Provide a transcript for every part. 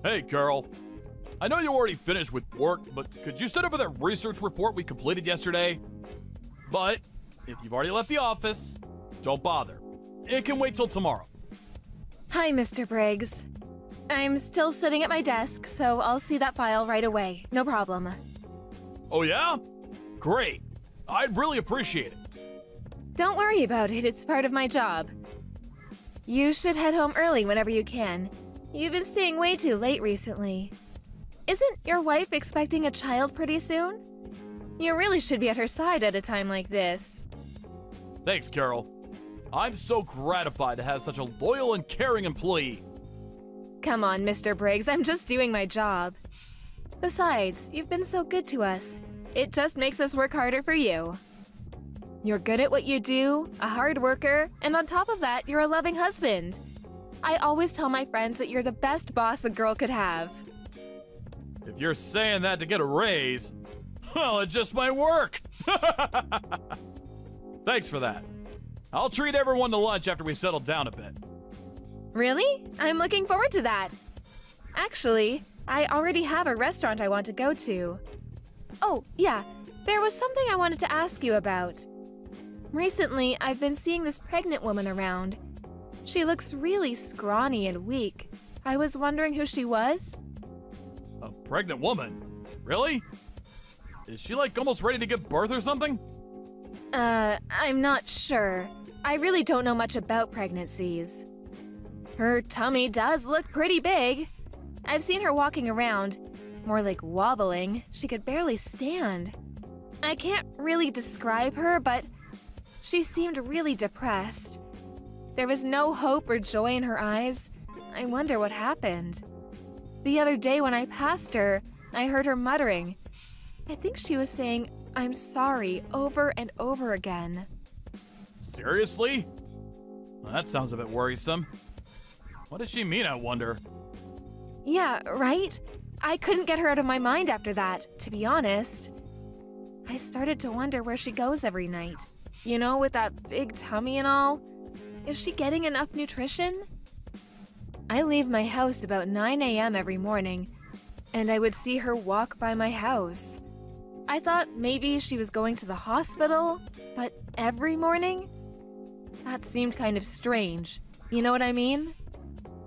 Hey, Carol. I know you already finished with work, but could you send over that research report we completed yesterday? But if you've already left the office, don't bother. It can wait till tomorrow. Hi, Mr. Briggs. I'm still sitting at my desk, so I'll see that file right away. No problem. Oh yeah? Great. I'd really appreciate it. Don't worry about it, it's part of my job. You should head home early whenever you can. You've been staying way too late recently. Isn't your wife expecting a child pretty soon? You really should be at her side at a time like this. Thanks, Carol. I'm so gratified to have such a loyal and caring employee. Come on, Mr. Briggs, I'm just doing my job. Besides, you've been so good to us. It just makes us work harder for you. You're good at what you do, a hard worker, and on top of that, you're a loving husband. I always tell my friends that you're the best boss a girl could have. If you're saying that to get a raise, well, it just might work. Thanks for that. I'll treat everyone to lunch after we settle down a bit. Really? I'm looking forward to that. Actually, I already have a restaurant I want to go to. Oh, yeah, there was something I wanted to ask you about. Recently, I've been seeing this pregnant woman around. She looks really scrawny and weak. I was wondering who she was? A pregnant woman? Really? Is she like almost ready to give birth or something? I'm not sure. I really don't know much about pregnancies. Her tummy does look pretty big. I've seen her walking around, more like wobbling. She could barely stand. I can't really describe her, but she seemed really depressed. There was no hope or joy in her eyes. I wonder what happened. The other day when I passed her, I heard her muttering. I think she was saying, "I'm sorry," over and over again. Seriously? Well, that sounds a bit worrisome. What does she mean, I wonder? Yeah, right? I couldn't get her out of my mind after that, to be honest. I started to wonder where she goes every night. You know, with that big tummy and all. Is she getting enough nutrition? I leave my house about 9 a.m. every morning, and I would see her walk by my house. I thought maybe she was going to the hospital, but every morning? That seemed kind of strange. You know what I mean?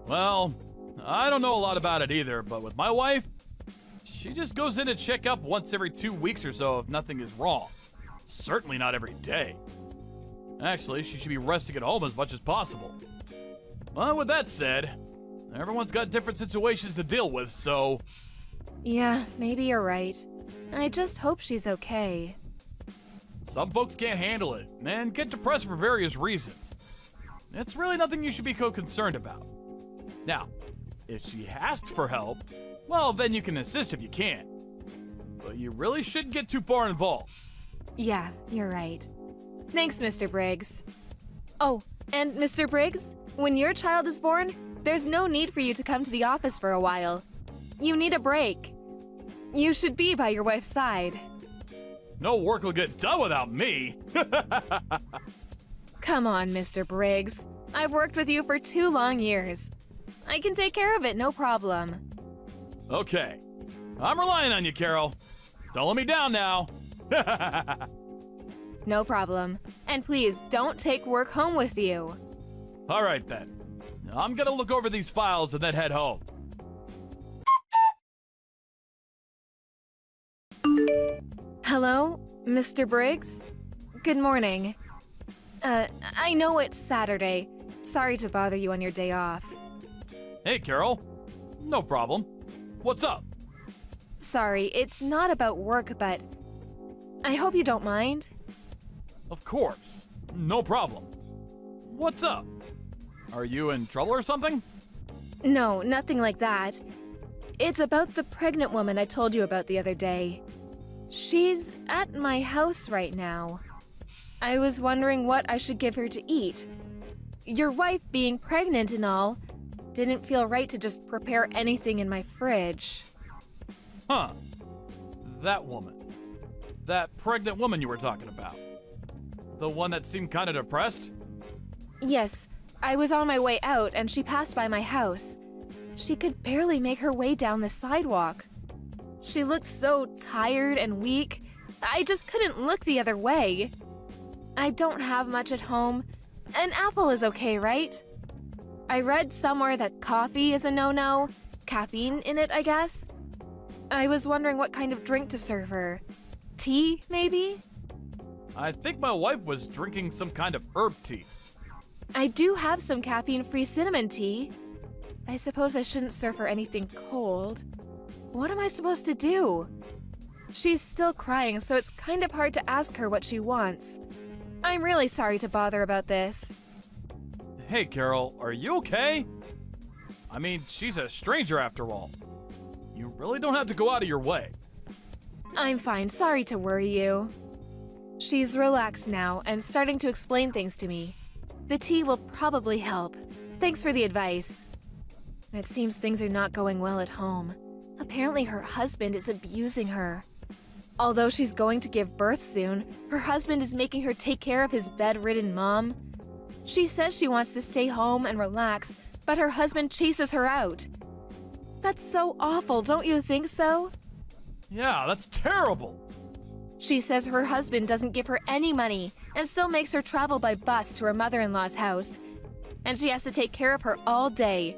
Well, I don't know a lot about it either, but with my wife, she just goes in to check up once every 2 weeks or so if nothing is wrong. Certainly not every day. Actually, she should be resting at home as much as possible. Well, with that said, everyone's got different situations to deal with, so... Yeah, maybe you're right. I just hope she's okay. Some folks can't handle it and get depressed for various reasons. It's really nothing you should be concerned about. Now, if she asks for help, well, then you can assist if you can. But you really shouldn't get too far involved. Yeah, you're right. Thanks, Mr. Briggs. Oh, and Mr. Briggs, when your child is born, there's no need for you to come to the office for a while. You need a break. You should be by your wife's side. No work will get done without me. Come on, Mr. Briggs. I've worked with you for 2 long years. I can take care of it, no problem. Okay. I'm relying on you, Carol. Don't let me down now. No problem. And please, don't take work home with you. All right, then. I'm gonna look over these files and then head home. Hello, Mr. Briggs? Good morning. I know it's Saturday. Sorry to bother you on your day off. Hey, Carol. No problem. What's up? Sorry, it's not about work, but I hope you don't mind. Of course. No problem. What's up? Are you in trouble or something? No, nothing like that. It's about the pregnant woman I told you about the other day. She's at my house right now. I was wondering what I should give her to eat. Your wife being pregnant and all, didn't feel right to just prepare anything in my fridge. Huh. That woman. That pregnant woman you were talking about. The one that seemed kind of depressed? Yes, I was on my way out and she passed by my house. She could barely make her way down the sidewalk. She looked so tired and weak, I just couldn't look the other way. I don't have much at home. An apple is okay, right? I read somewhere that coffee is a no-no. Caffeine in it, I guess. I was wondering what kind of drink to serve her. Tea, maybe? I think my wife was drinking some kind of herb tea. I do have some caffeine-free cinnamon tea. I suppose I shouldn't serve her anything cold. What am I supposed to do? She's still crying, so it's kind of hard to ask her what she wants. I'm really sorry to bother about this. Hey, Carol, are you okay? I mean, she's a stranger after all. You really don't have to go out of your way. I'm fine, sorry to worry you. She's relaxed now and starting to explain things to me. The tea will probably help. Thanks for the advice. It seems things are not going well at home. Apparently her husband is abusing her. Although she's going to give birth soon, her husband is making her take care of his bedridden mom. She says she wants to stay home and relax, but her husband chases her out. That's so awful, don't you think so? Yeah, that's terrible. She says her husband doesn't give her any money and still makes her travel by bus to her mother-in-law's house. And she has to take care of her all day.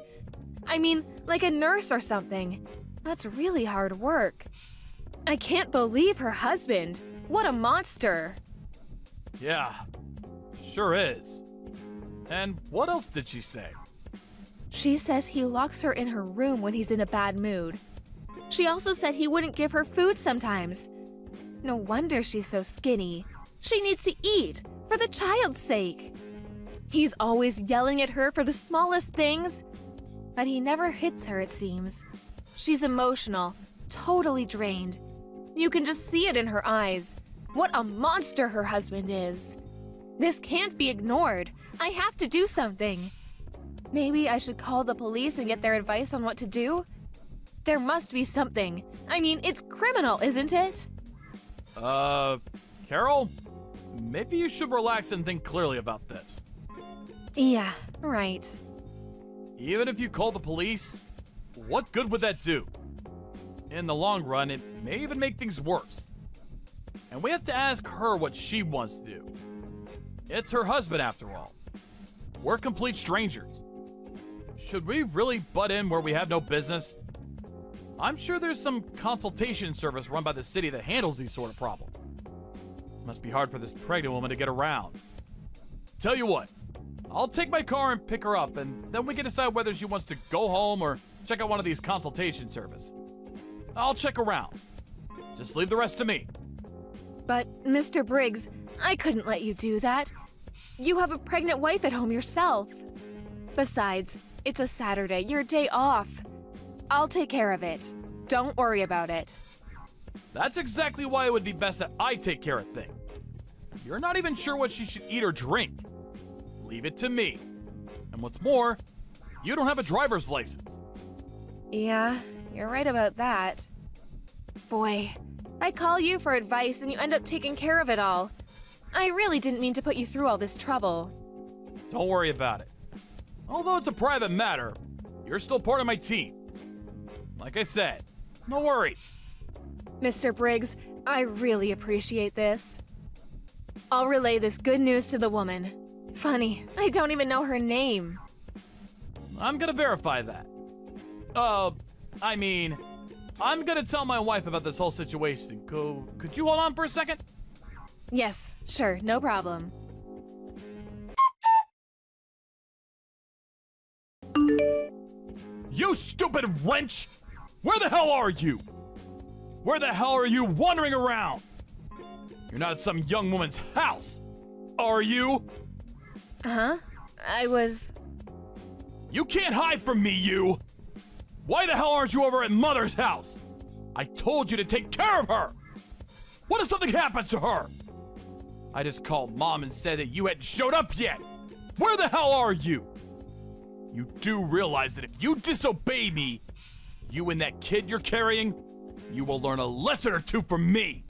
I mean, like a nurse or something. That's really hard work. I can't believe her husband. What a monster. Yeah, sure is. And what else did she say? She says he locks her in her room when he's in a bad mood. She also said he wouldn't give her food sometimes. No wonder she's so skinny. She needs to eat, for the child's sake. He's always yelling at her for the smallest things. But he never hits her, it seems. She's emotional, totally drained. You can just see it in her eyes. What a monster her husband is. This can't be ignored. I have to do something. Maybe I should call the police and get their advice on what to do? There must be something. I mean, it's criminal, isn't it? Carol? Maybe you should relax and think clearly about this. Yeah, right. Even if you call the police, what good would that do? In the long run, it may even make things worse. And we have to ask her what she wants to do. It's her husband, after all. We're complete strangers. Should we really butt in where we have no business? I'm sure there's some consultation service run by the city that handles these sort of problems. Must be hard for this pregnant woman to get around. Tell you what, I'll take my car and pick her up, and then we can decide whether she wants to go home or check out one of these consultation services. I'll check around. Just leave the rest to me. But, Mr. Briggs, I couldn't let you do that. You have a pregnant wife at home yourself. Besides, it's a Saturday, your day off. I'll take care of it. Don't worry about it. That's exactly why it would be best that I take care of things. You're not even sure what she should eat or drink. Leave it to me. And what's more, you don't have a driver's license. Yeah, you're right about that. Boy, I call you for advice and you end up taking care of it all. I really didn't mean to put you through all this trouble. Don't worry about it. Although it's a private matter, you're still part of my team. Like I said, no worries. Mr. Briggs, I really appreciate this. I'll relay this good news to the woman. Funny, I don't even know her name. I'm gonna verify that. I'm gonna tell my wife about this whole situation. Could you hold on for a second? Yes, sure, no problem. You stupid wench! Where the hell are you? Where the hell are you wandering around? You're not at some young woman's house, are you? Huh? I was... You can't hide from me, you! Why the hell aren't you over at Mother's house? I told you to take care of her! What if something happens to her? I just called Mom and said that you hadn't showed up yet! Where the hell are you? You do realize that if you disobey me, you and that kid you're carrying, you will learn a lesson or two from me!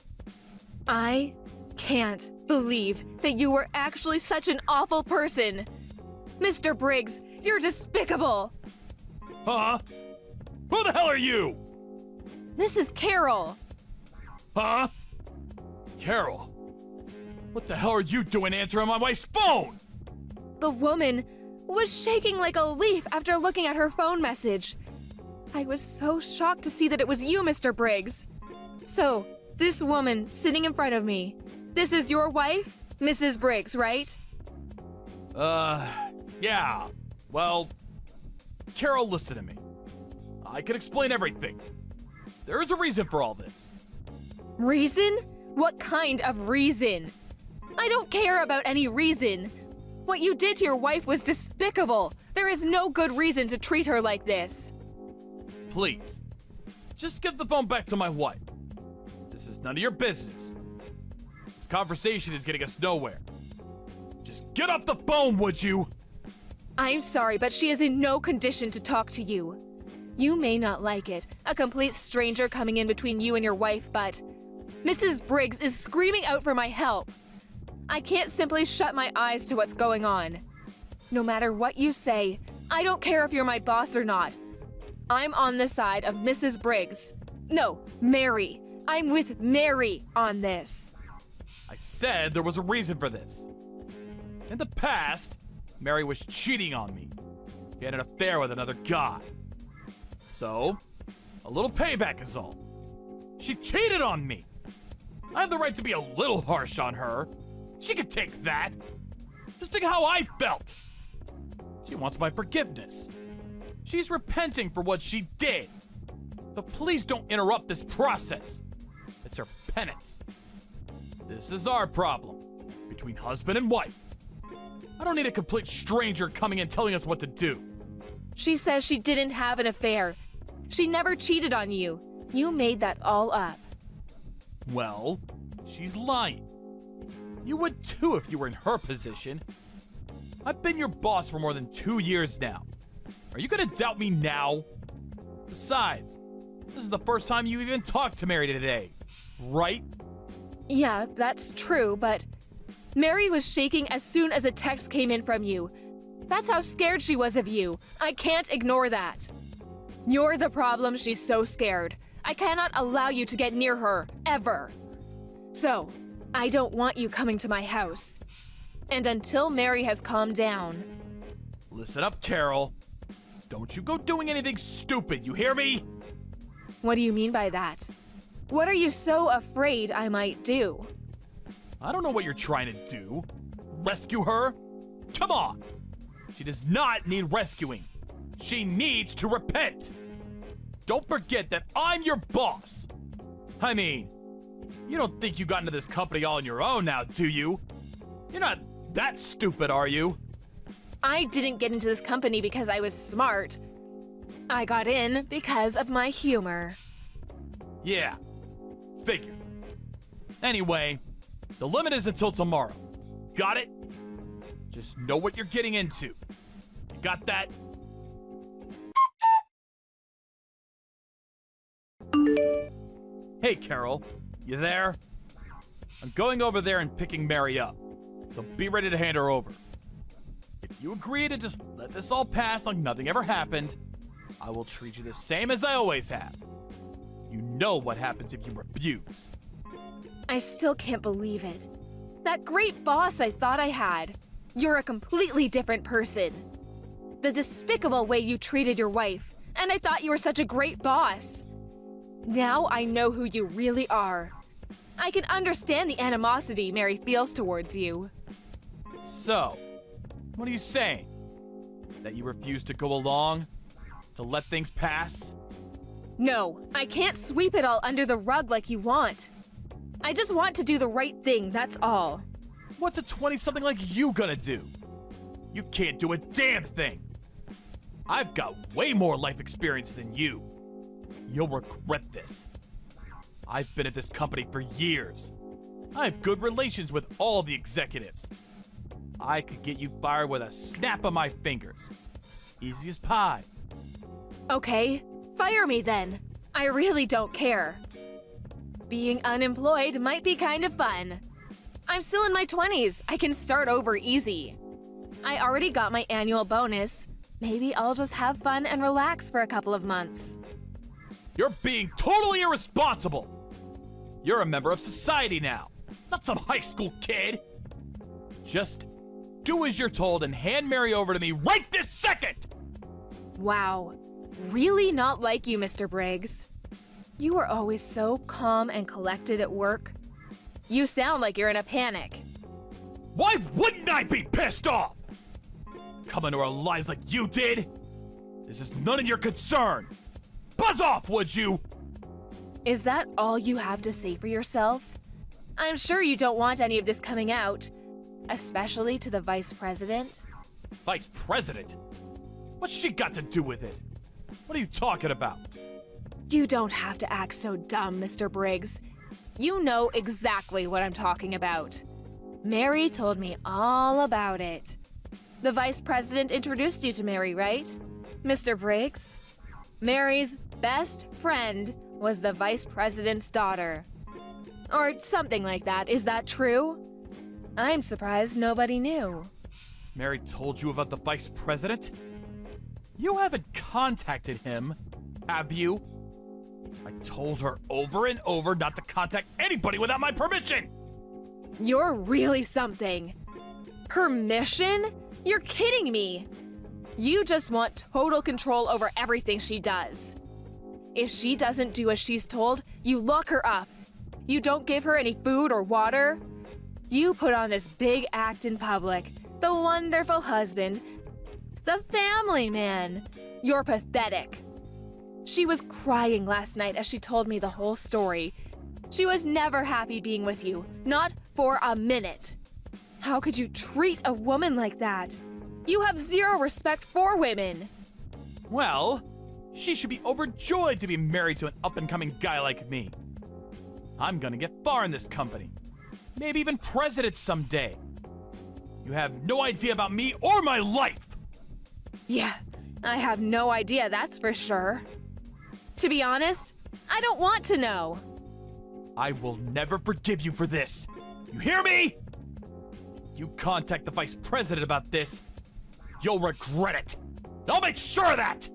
I can't believe that you were actually such an awful person. Mr. Briggs, you're despicable. Huh? Who the hell are you? This is Carol. Huh? Carol, what the hell are you doing answering my wife's phone? The woman was shaking like a leaf after looking at her phone message. I was so shocked to see that it was you, Mr. Briggs. So, this woman sitting in front of me, this is your wife, Mrs. Briggs, right? Yeah. Well, Carol, listen to me. I can explain everything. There is a reason for all this. Reason? What kind of reason? I don't care about any reason. What you did to your wife was despicable. There is no good reason to treat her like this. Please, just give the phone back to my wife. This is none of your business. This conversation is getting us nowhere. Just get off the phone, would you? I'm sorry, but she is in no condition to talk to you. You may not like it, a complete stranger coming in between you and your wife, but Mrs. Briggs is screaming out for my help. I can't simply shut my eyes to what's going on. No matter what you say, I don't care if you're my boss or not. I'm on the side of Mrs. Briggs. No, Mary. I'm with Mary on this. I said there was a reason for this. In the past, Mary was cheating on me. She had an affair with another guy. So, a little payback is all. She cheated on me. I have the right to be a little harsh on her. She can take that. Just think how I felt. She wants my forgiveness. She's repenting for what she did. But please don't interrupt this process. It's her penance. This is our problem, between husband and wife. I don't need a complete stranger coming in telling us what to do. She says she didn't have an affair. She never cheated on you. You made that all up. Well, she's lying. You would too if you were in her position. I've been your boss for more than 2 years now. Are you gonna doubt me now? Besides, this is the first time you even talked to Mary today, right? Yeah, that's true, but Mary was shaking as soon as a text came in from you. That's how scared she was of you. I can't ignore that. You're the problem. She's so scared. I cannot allow you to get near her, ever. So, I don't want you coming to my house. And until Mary has calmed down. Listen up, Carol. Don't you go doing anything stupid, you hear me? What do you mean by that? What are you so afraid I might do? I don't know what you're trying to do. Rescue her? Come on! She does not need rescuing. She needs to repent. Don't forget that I'm your boss. I mean, you don't think you got into this company all on your own now, do you? You're not that stupid, are you? I didn't get into this company because I was smart. I got in because of my humor. Yeah, figured. Anyway, the limit is until tomorrow. Got it? Just know what you're getting into. You got that? Hey, Carol. You there? I'm going over there and picking Mary up. So be ready to hand her over. If you agree to just let this all pass like nothing ever happened, I will treat you the same as I always have. You know what happens if you refuse. I still can't believe it. That great boss I thought I had. You're a completely different person. The despicable way you treated your wife, and I thought you were such a great boss. Now I know who you really are. I can understand the animosity Mary feels towards you. So, what are you saying? That you refuse to go along? To let things pass? No, I can't sweep it all under the rug like you want. I just want to do the right thing, that's all. What's a 20-something like you gonna do? You can't do a damn thing. I've got way more life experience than you. You'll regret this. I've been at this company for years. I have good relations with all the executives. I could get you fired with a snap of my fingers. Easy as pie. Okay, fire me then. I really don't care. Being unemployed might be kind of fun. I'm still in my 20s. I can start over easy. I already got my annual bonus. Maybe I'll just have fun and relax for a couple of months. You're being totally irresponsible. You're a member of society now, not some high school kid. Just do as you're told and hand Mary over to me right this second! Wow. Really not like you, Mr. Briggs. You are always so calm and collected at work. You sound like you're in a panic. Why wouldn't I be pissed off? Come into our lives like you did? This is none of your concern. Buzz off, would you? Is that all you have to say for yourself? I'm sure you don't want any of this coming out, especially to the vice president. Vice president? What's she got to do with it? What are you talking about? You don't have to act so dumb, Mr. Briggs. You know exactly what I'm talking about. Mary told me all about it. The vice president introduced you to Mary, right? Mr. Briggs? Mary's best friend was the vice president's daughter. Or something like that. Is that true? I'm surprised nobody knew. Mary told you about the vice president? You haven't contacted him, have you? I told her over and over not to contact anybody without my permission! You're really something. Permission? You're kidding me. You just want total control over everything she does. If she doesn't do as she's told, you lock her up. You don't give her any food or water. You put on this big act in public, the wonderful husband, the family man. You're pathetic. She was crying last night as she told me the whole story. She was never happy being with you, not for a minute. How could you treat a woman like that? You have zero respect for women. Well, she should be overjoyed to be married to an up-and-coming guy like me. I'm gonna get far in this company. Maybe even president someday. You have no idea about me or my life! Yeah, I have no idea, that's for sure. To be honest, I don't want to know. I will never forgive you for this. You hear me? If you contact the vice president about this, you'll regret it. I'll make sure of that!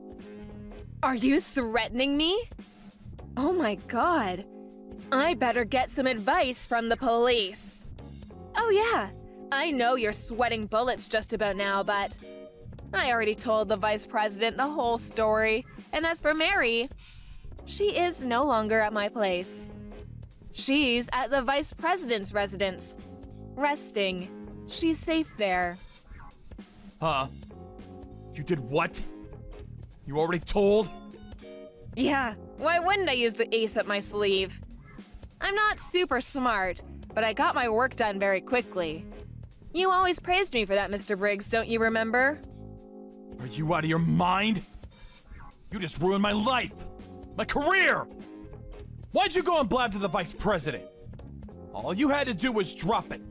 Are you threatening me? Oh my god. I better get some advice from the police. Oh yeah, I know you're sweating bullets just about now, but I already told the vice president the whole story. And as for Mary, she is no longer at my place. She's at the vice president's residence, resting. She's safe there. Huh? You did what? You already told? Yeah, why wouldn't I use the ace up my sleeve? I'm not super smart, but I got my work done very quickly. You always praised me for that, Mr. Briggs, don't you remember? Are you out of your mind? You just ruined my life! My career! Why'd you go and blab to the vice president? All you had to do was drop it.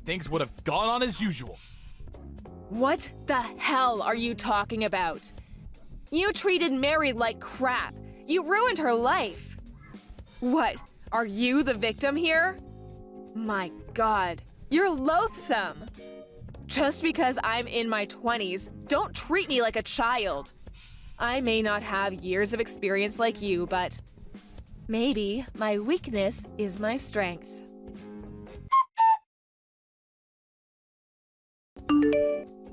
Things would have gone on as usual. What the hell are you talking about? You treated Mary like crap. You ruined her life. What, are you the victim here? My god, you're loathsome. Just because I'm in my 20s, don't treat me like a child. I may not have years of experience like you, but maybe my weakness is my strength.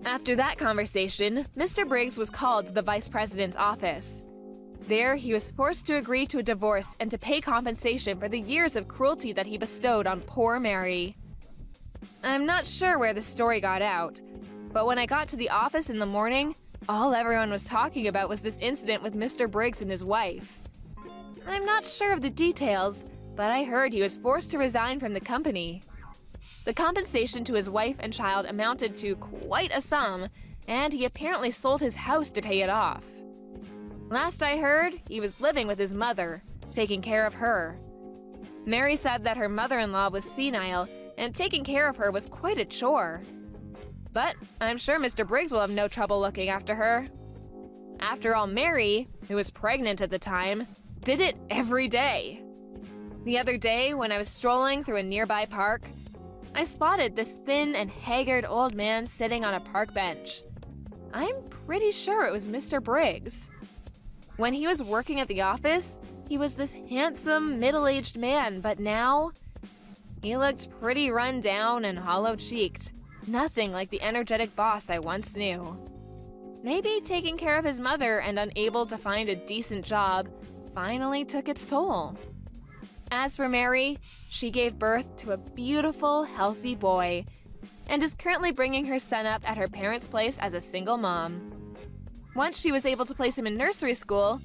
After that conversation, Mr. Briggs was called to the vice president's office. There, he was forced to agree to a divorce and to pay compensation for the years of cruelty that he bestowed on poor Mary. I'm not sure where the story got out, but when I got to the office in the morning, all everyone was talking about was this incident with Mr. Briggs and his wife. I'm not sure of the details, but I heard he was forced to resign from the company. The compensation to his wife and child amounted to quite a sum, and he apparently sold his house to pay it off. Last I heard, he was living with his mother, taking care of her. Mary said that her mother-in-law was senile, and taking care of her was quite a chore. But I'm sure Mr. Briggs will have no trouble looking after her. After all, Mary, who was pregnant at the time, did it every day. The other day, when I was strolling through a nearby park, I spotted this thin and haggard old man sitting on a park bench. I'm pretty sure it was Mr. Briggs. When he was working at the office, He was this handsome, middle-aged man, but now he looked pretty run down and hollow-cheeked. Nothing like the energetic boss I once knew. Maybe taking care of his mother and unable to find a decent job finally took its toll. As for Mary, she gave birth to a beautiful, healthy boy and is currently bringing her son up at her parents' place as a single mom. Once she was able to place him in nursery school,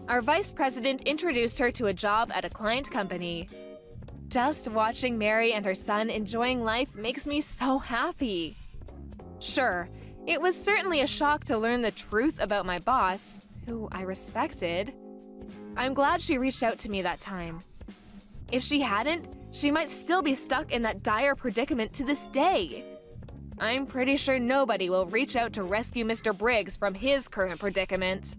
our vice president introduced her to a job at a client company. Just watching Mary and her son enjoying life makes me so happy. Sure, it was certainly a shock to learn the truth about my boss, who I respected. I'm glad she reached out to me that time. If she hadn't, she might still be stuck in that dire predicament to this day. I'm pretty sure nobody will reach out to rescue Mr. Briggs from his current predicament.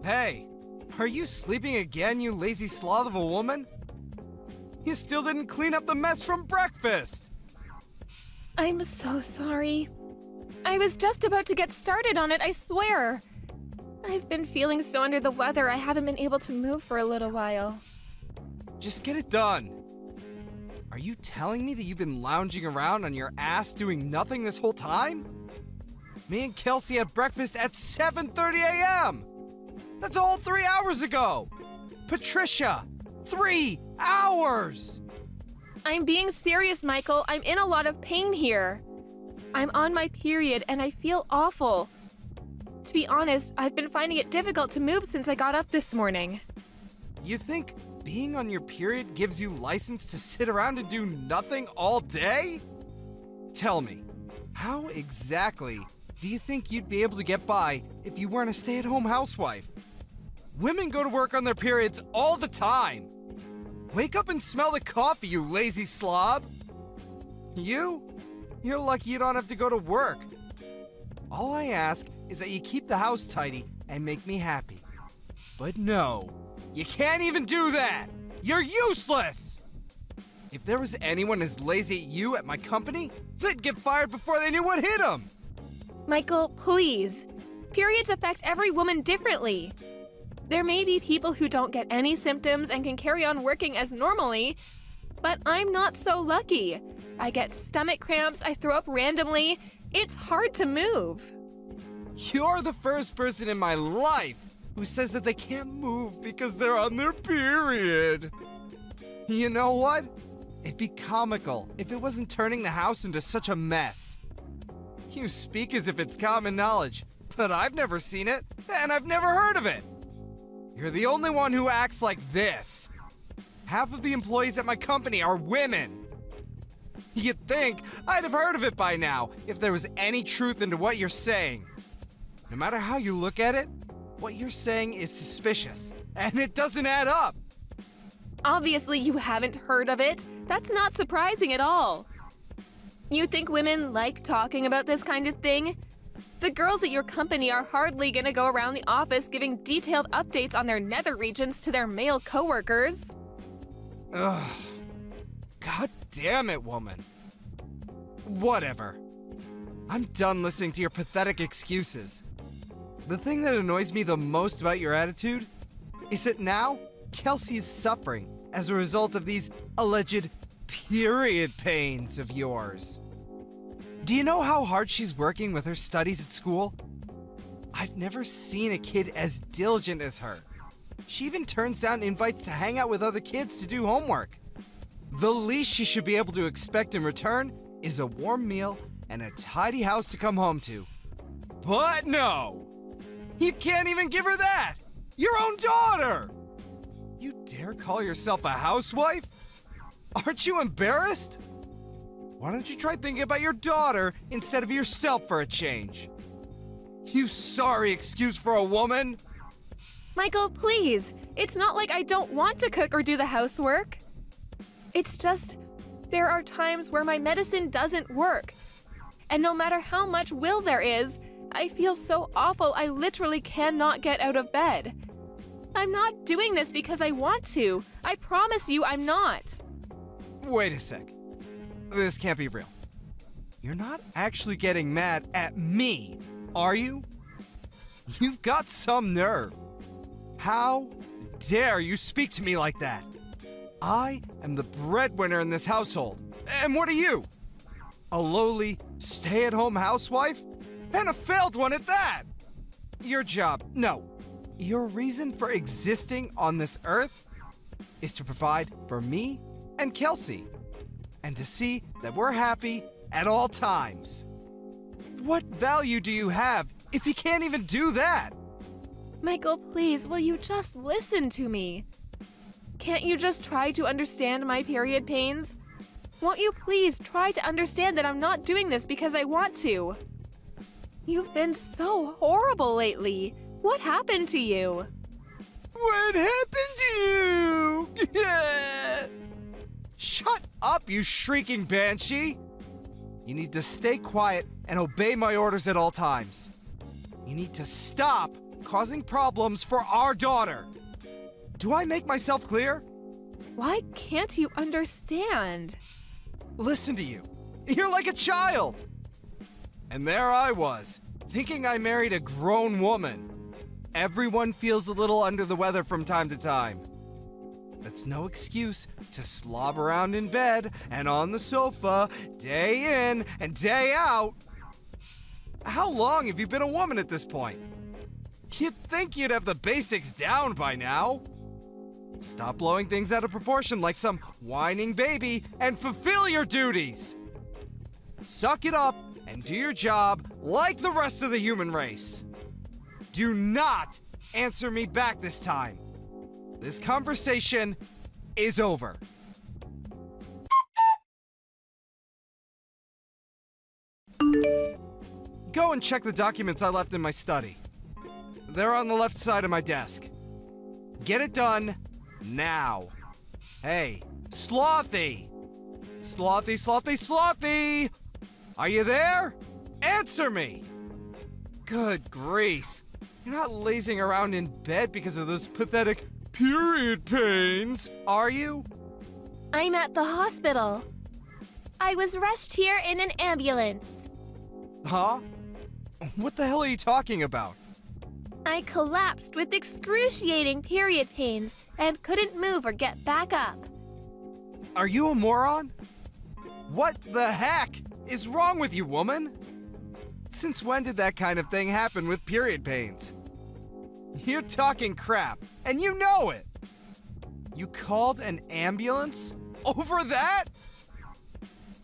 Hey, are you sleeping again, you lazy sloth of a woman? You still didn't clean up the mess from breakfast! I'm so sorry. I was just about to get started on it, I swear. I've been feeling so under the weather I haven't been able to move for a little while. Just get it done. Are you telling me that you've been lounging around on your ass doing nothing this whole time? Me and Kelsey had breakfast at 7:30 a.m. That's all 3 hours ago. Patricia, 3 hours! I'm being serious, Michael. I'm in a lot of pain here. I'm on my period and I feel awful. To be honest, I've been finding it difficult to move since I got up this morning. You think being on your period gives you license to sit around and do nothing all day? Tell me, how exactly do you think you'd be able to get by if you weren't a stay-at-home housewife? Women go to work on their periods all the time. Wake up and smell the coffee, you lazy slob. You're lucky you don't have to go to work. All I ask is that you keep the house tidy and make me happy. But no, you can't even do that! You're useless! If there was anyone as lazy as you at my company, they'd get fired before they knew what hit them! Michael, please. Periods affect every woman differently. There may be people who don't get any symptoms and can carry on working as normally, but I'm not so lucky. I get stomach cramps, I throw up randomly. It's hard to move. You're the first person in my life who says that they can't move because they're on their period. You know what? It'd be comical if it wasn't turning the house into such a mess. You speak as if it's common knowledge, but I've never seen it, and I've never heard of it. You're the only one who acts like this. Half of the employees at my company are women. You'd think I'd have heard of it by now if there was any truth into what you're saying. No matter how you look at it, what you're saying is suspicious, and it doesn't add up. Obviously, you haven't heard of it. That's not surprising at all. You think women like talking about this kind of thing? The girls at your company are hardly gonna go around the office giving detailed updates on their nether regions to their male coworkers. Ugh. God damn it, woman. Whatever. I'm done listening to your pathetic excuses. The thing that annoys me the most about your attitude is that now Kelsey is suffering as a result of these alleged period pains of yours. Do you know how hard she's working with her studies at school? I've never seen a kid as diligent as her. She even turns down invites to hang out with other kids to do homework. The least she should be able to expect in return is a warm meal and a tidy house to come home to. But no! You can't even give her that! Your own daughter! You dare call yourself a housewife? Aren't you embarrassed? Why don't you try thinking about your daughter instead of yourself for a change? You sorry excuse for a woman? Michael, please. It's not like I don't want to cook or do the housework. It's just, there are times where my medicine doesn't work. And no matter how much will there is, I feel so awful I literally cannot get out of bed. I'm not doing this because I want to. I promise you I'm not. Wait a sec. This can't be real. You're not actually getting mad at me, are you? You've got some nerve. How dare you speak to me like that? I am the breadwinner in this household. And what are you? A lowly, stay-at-home housewife? And a failed one at that! Your job, no. Your reason for existing on this earth is to provide for me and Kelsey. And to see that we're happy at all times. What value do you have if you can't even do that? Michael, please, will you just listen to me? Can't you just try to understand my period pains? Won't you please try to understand that I'm not doing this because I want to? You've been so horrible lately. What happened to you? What happened to you? Shut up, you shrieking banshee! You need to stay quiet and obey my orders at all times. You need to stop causing problems for our daughter. Do I make myself clear? Why can't you understand? Listen to you. You're like a child. And there I was, thinking I married a grown woman. Everyone feels a little under the weather from time to time. That's no excuse to slob around in bed and on the sofa, day in and day out. How long have you been a woman at this point? You'd think you'd have the basics down by now. Stop blowing things out of proportion like some whining baby and fulfill your duties. Suck it up and do your job like the rest of the human race. Do not answer me back this time. This conversation is over. Go and check the documents I left in my study. They're on the left side of my desk. Get it done now. Hey, Slothy! Slothy, Slothy, Slothy! Are you there? Answer me! Good grief. You're not lazing around in bed because of those pathetic period pains, are you? I'm at the hospital. I was rushed here in an ambulance. Huh? What the hell are you talking about? I collapsed with excruciating period pains and couldn't move or get back up. Are you a moron? What the heck is wrong with you, woman? Since when did that kind of thing happen with period pains? You're talking crap, and you know it! You called an ambulance? Over that?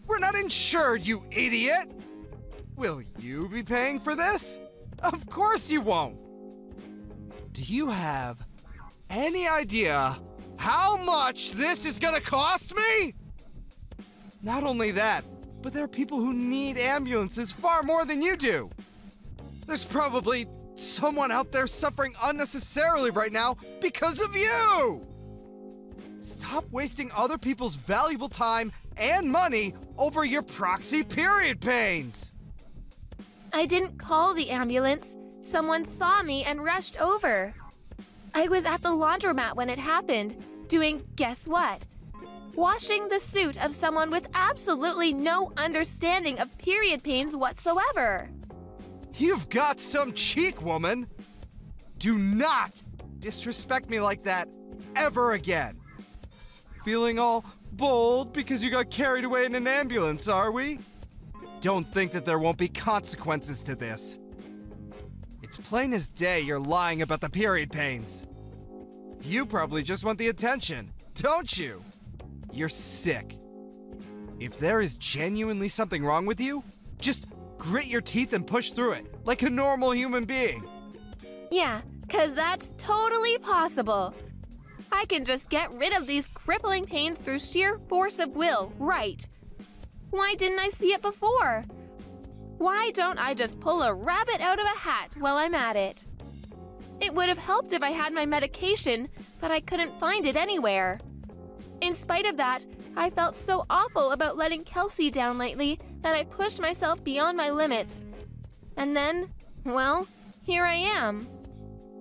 We're not insured, you idiot! Will you be paying for this? Of course you won't! Do you have any idea how much this is gonna cost me? Not only that, but there are people who need ambulances far more than you do. There's probably someone out there suffering unnecessarily right now because of you! Stop wasting other people's valuable time and money over your proxy period pains! I didn't call the ambulance. Someone saw me and rushed over. I was at the laundromat when it happened, doing guess what? Washing the suit of someone with absolutely no understanding of period pains whatsoever. You've got some cheek, woman! Do not disrespect me like that ever again. Feeling all bold because you got carried away in an ambulance, are we? Don't think that there won't be consequences to this. It's plain as day you're lying about the period pains. You probably just want the attention, don't you? You're sick. If there is genuinely something wrong with you, just grit your teeth and push through it, like a normal human being. Yeah, 'cause that's totally possible. I can just get rid of these crippling pains through sheer force of will, right? Why didn't I see it before? Why don't I just pull a rabbit out of a hat while I'm at it? It would have helped if I had my medication, but I couldn't find it anywhere. In spite of that, I felt so awful about letting Kelsey down lately that I pushed myself beyond my limits. And then, well, here I am.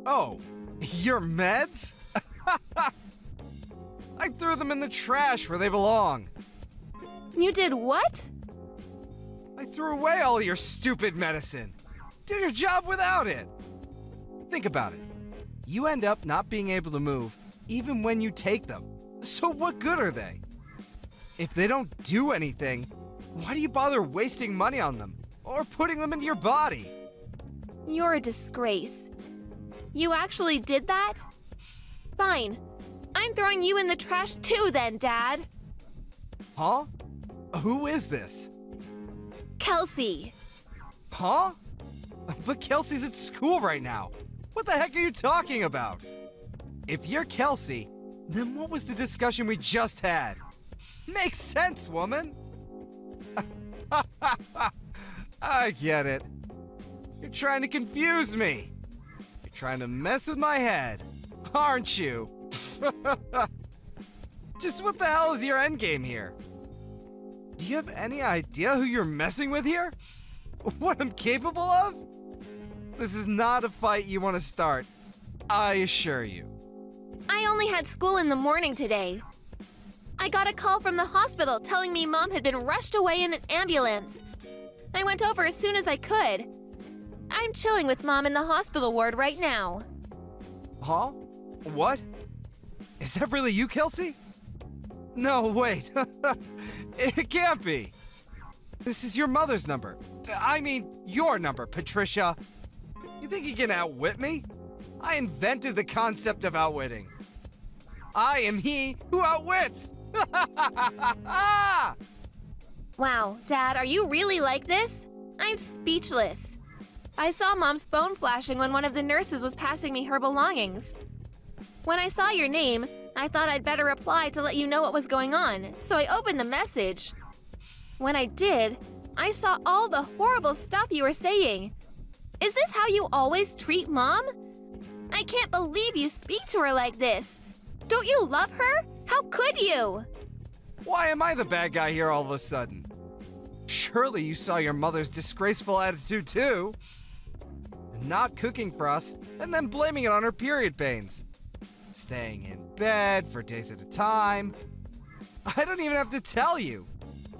Oh, your meds? I threw them in the trash where they belong. You did what? I threw away all your stupid medicine. Do your job without it. Think about it. You end up not being able to move even when you take them. So what good are they? If they don't do anything, why do you bother wasting money on them or putting them into your body? You're a disgrace. You actually did that? Fine. I'm throwing you in the trash too then, Dad. Huh? Who is this? Kelsey. Huh? But Kelsey's at school right now. What the heck are you talking about? If you're Kelsey, then what was the discussion we just had? Makes sense, woman. I get it. You're trying to confuse me. You're trying to mess with my head, aren't you? Just what the hell is your endgame here? Do you have any idea who you're messing with here? What I'm capable of? This is not a fight you want to start, I assure you. I only had school in the morning today. I got a call from the hospital telling me Mom had been rushed away in an ambulance. I went over as soon as I could. I'm chilling with Mom in the hospital ward right now. Huh? What? Is that really you, Kelsey? No, wait. It can't be. This is your mother's number. I mean, your number, Patricia. You think you can outwit me? I invented the concept of outwitting. I am he who outwits! Wow, Dad, are you really like this? I'm speechless. I saw Mom's phone flashing when one of the nurses was passing me her belongings. When I saw your name, I thought I'd better reply to let you know what was going on, so I opened the message. When I did, I saw all the horrible stuff you were saying. Is this how you always treat Mom? I can't believe you speak to her like this. Don't you love her? How could you? Why am I the bad guy here all of a sudden? Surely you saw your mother's disgraceful attitude too. Not cooking for us, and then blaming it on her period pains. Staying in bed for days at a time. I don't even have to tell you.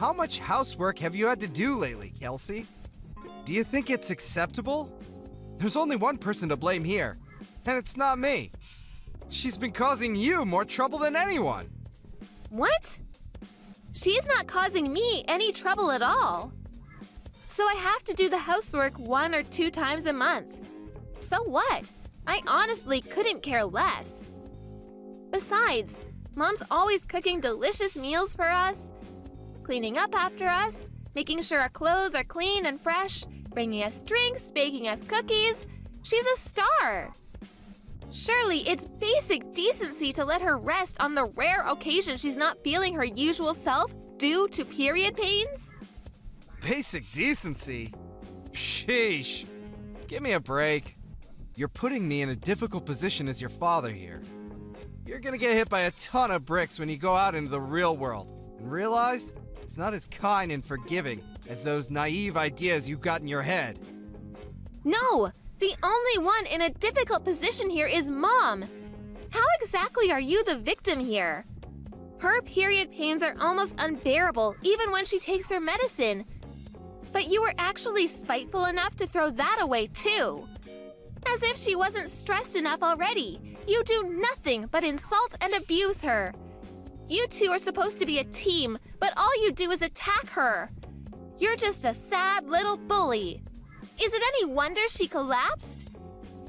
How much housework have you had to do lately, Kelsey? Do you think it's acceptable? There's only one person to blame here, and it's not me. She's been causing you more trouble than anyone. What? She's not causing me any trouble at all. So I have to do the housework 1 or 2 times a month. So what? I honestly couldn't care less. Besides, Mom's always cooking delicious meals for us, cleaning up after us, making sure our clothes are clean and fresh, bringing us drinks, baking us cookies. She's a star. Surely it's basic decency to let her rest on the rare occasion she's not feeling her usual self due to period pains? Basic decency? Sheesh. Give me a break. You're putting me in a difficult position as your father here. You're gonna get hit by a ton of bricks when you go out into the real world and realize it's not as kind and forgiving as those naive ideas you've got in your head. No! The only one in a difficult position here is Mom. How exactly are you the victim here? Her period pains are almost unbearable even when she takes her medicine. But you were actually spiteful enough to throw that away too. As if she wasn't stressed enough already. You do nothing but insult and abuse her. You two are supposed to be a team, but all you do is attack her. You're just a sad little bully. Is it any wonder she collapsed?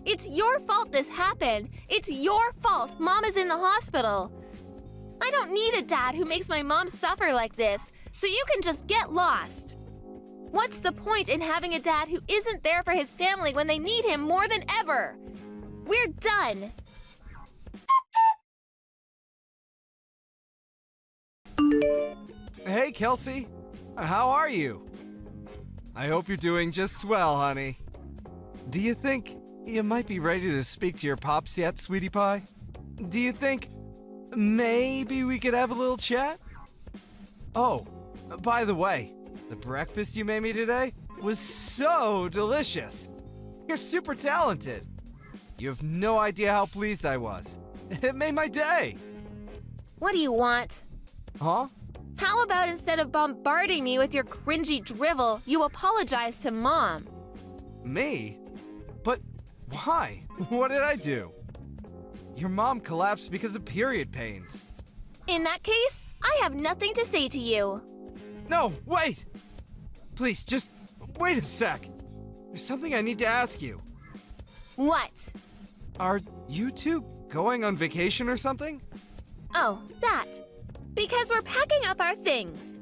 It's your fault this happened. It's your fault Mom is in the hospital. I don't need a dad who makes my mom suffer like this, so you can just get lost. What's the point in having a dad who isn't there for his family when they need him more than ever? We're done. Hey, Kelsey. How are you? I hope you're doing just swell, honey. Do you think you might be ready to speak to your pops yet, sweetie pie? Do you think maybe we could have a little chat? Oh, by the way, the breakfast you made me today was so delicious. You're super talented. You have no idea how pleased I was. It made my day. What do you want? Huh? How about instead of bombarding me with your cringy drivel, you apologize to Mom? Me? But why? What did I do? Your mom collapsed because of period pains. In that case, I have nothing to say to you. No, wait! Please, just wait a sec. There's something I need to ask you. What? Are you two going on vacation or something? Oh, that. Because we're packing up our things.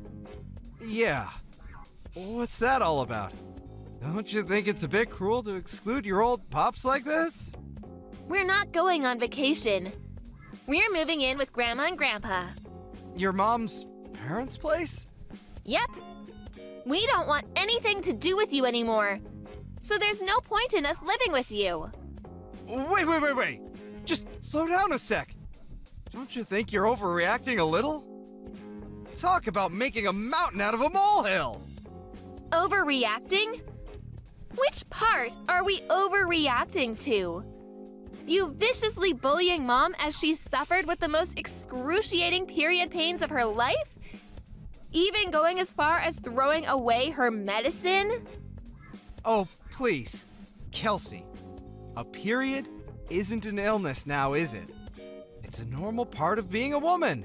Yeah. What's that all about? Don't you think it's a bit cruel to exclude your old pops like this? We're not going on vacation. We're moving in with Grandma and Grandpa. Your mom's parents' place? Yep. We don't want anything to do with you anymore. So there's no point in us living with you. Wait. Just slow down a sec. Don't you think you're overreacting a little? Talk about making a mountain out of a molehill! Overreacting? Which part are we overreacting to? You viciously bullying Mom as she suffered with the most excruciating period pains of her life? Even going as far as throwing away her medicine? Oh, please. Kelsey, a period isn't an illness now, is it? It's a normal part of being a woman.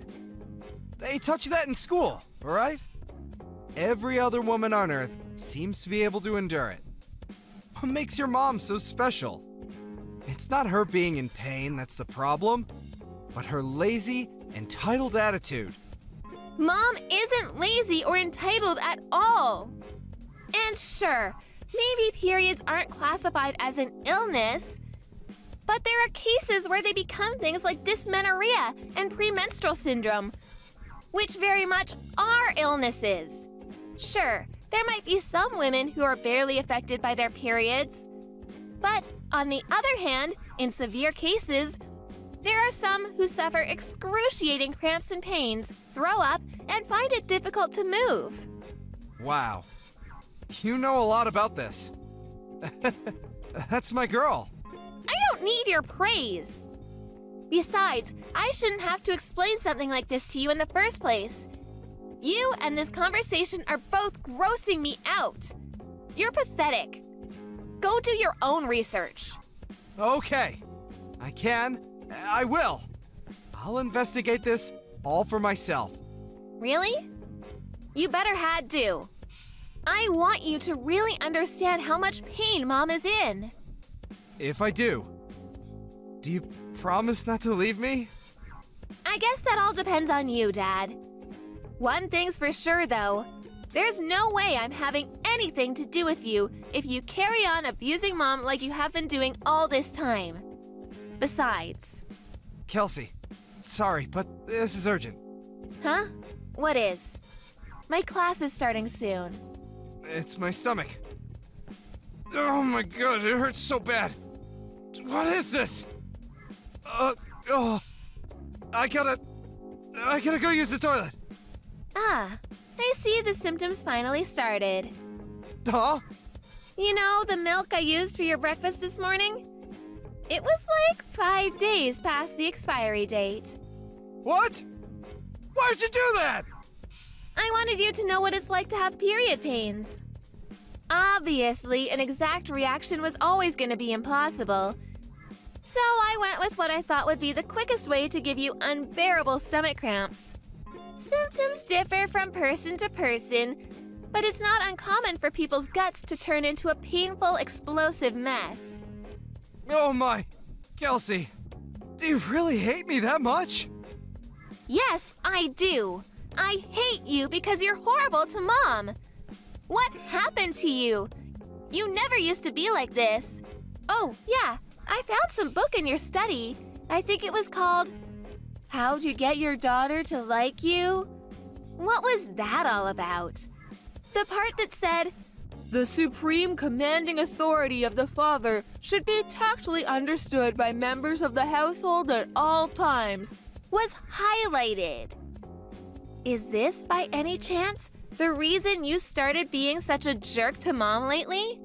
They taught you that in school, all right? Every other woman on Earth seems to be able to endure it. What makes your mom so special? It's not her being in pain that's the problem, but her lazy, entitled attitude. Mom isn't lazy or entitled at all. And sure, maybe periods aren't classified as an illness, but there are cases where they become things like dysmenorrhea and premenstrual syndrome, which very much are illnesses. Sure, there might be some women who are barely affected by their periods, but on the other hand, in severe cases, there are some who suffer excruciating cramps and pains, throw up, and find it difficult to move. Wow. You know a lot about this. That's my girl. I don't need your praise. Besides, I shouldn't have to explain something like this to you in the first place. You and this conversation are both grossing me out. You're pathetic. Go do your own research. Okay. I will. I'll investigate this all for myself. Really? You better had do. I want you to really understand how much pain Mom is in. If I do you promise not to leave me? I guess that all depends on you, Dad. One thing's for sure, though. There's no way I'm having anything to do with you if you carry on abusing Mom like you have been doing all this time. Besides... Kelsey, sorry, but this is urgent. Huh? What is? My class is starting soon. It's my stomach. Oh my god, it hurts so bad. What is this? I gotta go use the toilet. Ah, I see the symptoms finally started. Huh? You know the milk I used for your breakfast this morning? It was like 5 days past the expiry date. What? Why'd you do that? I wanted you to know what it's like to have period pains. Obviously, an exact reaction was always going to be impossible. So I went with what I thought would be the quickest way to give you unbearable stomach cramps. Symptoms differ from person to person, but it's not uncommon for people's guts to turn into a painful, explosive mess. Oh my, Kelsey, do you really hate me that much? Yes, I do. I hate you because you're horrible to Mom. What happened to you? You never used to be like this. Oh, yeah, I found some book in your study. I think it was called How to Get Your Daughter to Like You. What was that all about? The part that said, the supreme commanding authority of the father should be tactfully understood by members of the household at all times, was highlighted. Is this, by any chance, the reason you started being such a jerk to Mom lately?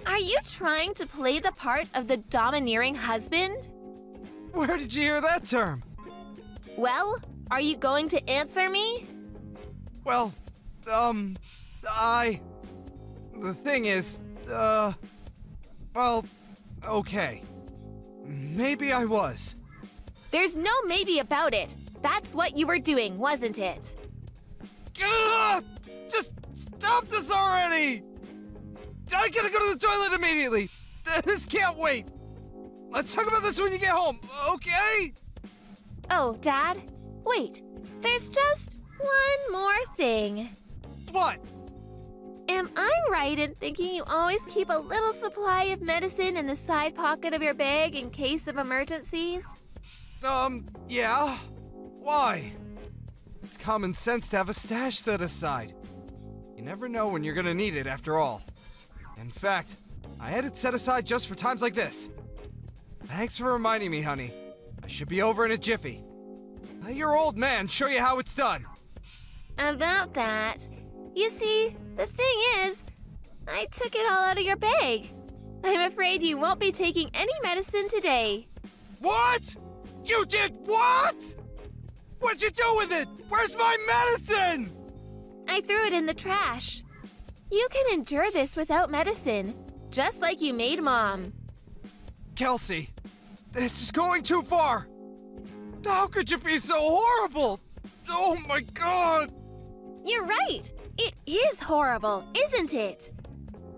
Are you trying to play the part of the domineering husband? Where did you hear that term? Well, are you going to answer me? Well, the thing is, well, okay. Maybe I was. There's no maybe about it. That's what you were doing, wasn't it? Ugh! Just stop this already! I gotta go to the toilet immediately! This can't wait! Let's talk about this when you get home, okay? Oh, Dad? Wait, there's just one more thing. What? Am I right in thinking you always keep a little supply of medicine in the side pocket of your bag in case of emergencies? Yeah. Why? It's common sense to have a stash set aside. You never know when you're gonna need it after all. In fact, I had it set aside just for times like this. Thanks for reminding me, honey. I should be over in a jiffy. Let your old man show you how it's done. About that, you see, the thing is, I took it all out of your bag. I'm afraid you won't be taking any medicine today. What? You did what? What'd you do with it? Where's my medicine? I threw it in the trash. You can endure this without medicine, just like you made Mom. Kelsey, this is going too far. How could you be so horrible? Oh my God! You're right. It is horrible, isn't it?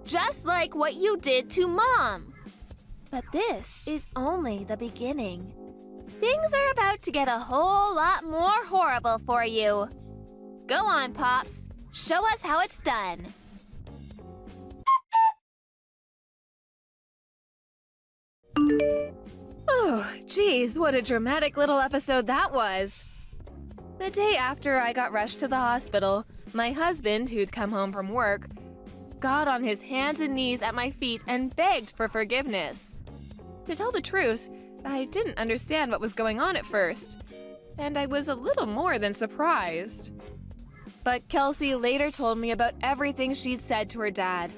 Just like what you did to Mom. But this is only the beginning. Things are about to get a whole lot more horrible for you. Go on, Pops. Show us how it's done. Oh, geez, what a dramatic little episode that was. The day after I got rushed to the hospital, my husband, who'd come home from work, got on his hands and knees at my feet and begged for forgiveness. To tell the truth, I didn't understand what was going on at first, and I was a little more than surprised. But Kelsey later told me about everything she'd said to her dad,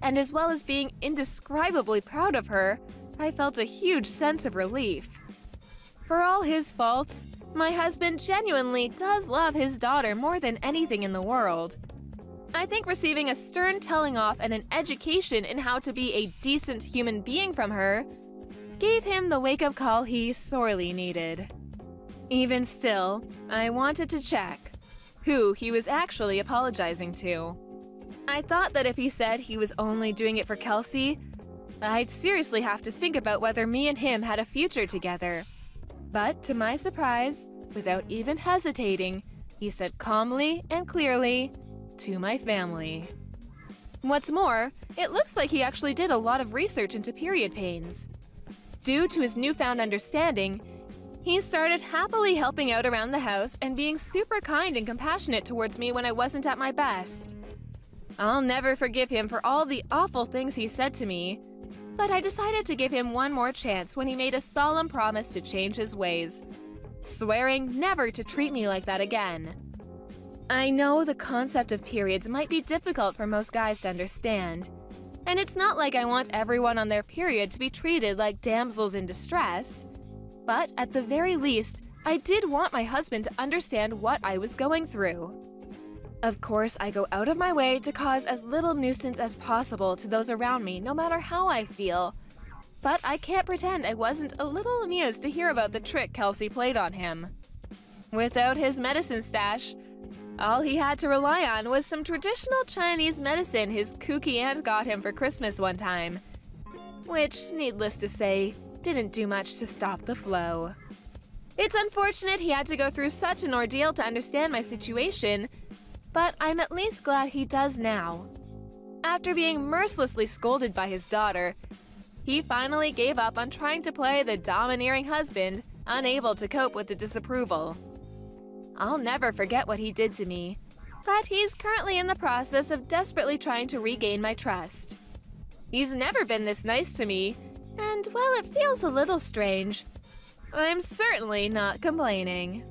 and as well as being indescribably proud of her, I felt a huge sense of relief. For all his faults, my husband genuinely does love his daughter more than anything in the world. I think receiving a stern telling off and an education in how to be a decent human being from her gave him the wake-up call he sorely needed. Even still, I wanted to check who he was actually apologizing to. I thought that if he said he was only doing it for Kelsey, I'd seriously have to think about whether me and him had a future together. But to my surprise, without even hesitating, he said calmly and clearly, "To my family." What's more, it looks like he actually did a lot of research into period pains. Due to his newfound understanding, he started happily helping out around the house and being super kind and compassionate towards me when I wasn't at my best. I'll never forgive him for all the awful things he said to me, but I decided to give him one more chance when he made a solemn promise to change his ways, swearing never to treat me like that again. I know the concept of periods might be difficult for most guys to understand, and it's not like I want everyone on their period to be treated like damsels in distress, but at the very least, I did want my husband to understand what I was going through. Of course, I go out of my way to cause as little nuisance as possible to those around me, no matter how I feel. But I can't pretend I wasn't a little amused to hear about the trick Kelsey played on him. Without his medicine stash, all he had to rely on was some traditional Chinese medicine his kooky aunt got him for Christmas one time, which, needless to say, didn't do much to stop the flow. It's unfortunate he had to go through such an ordeal to understand my situation, but I'm at least glad he does now. After being mercilessly scolded by his daughter, he finally gave up on trying to play the domineering husband, unable to cope with the disapproval. I'll never forget what he did to me, but he's currently in the process of desperately trying to regain my trust. He's never been this nice to me, and while it feels a little strange, I'm certainly not complaining.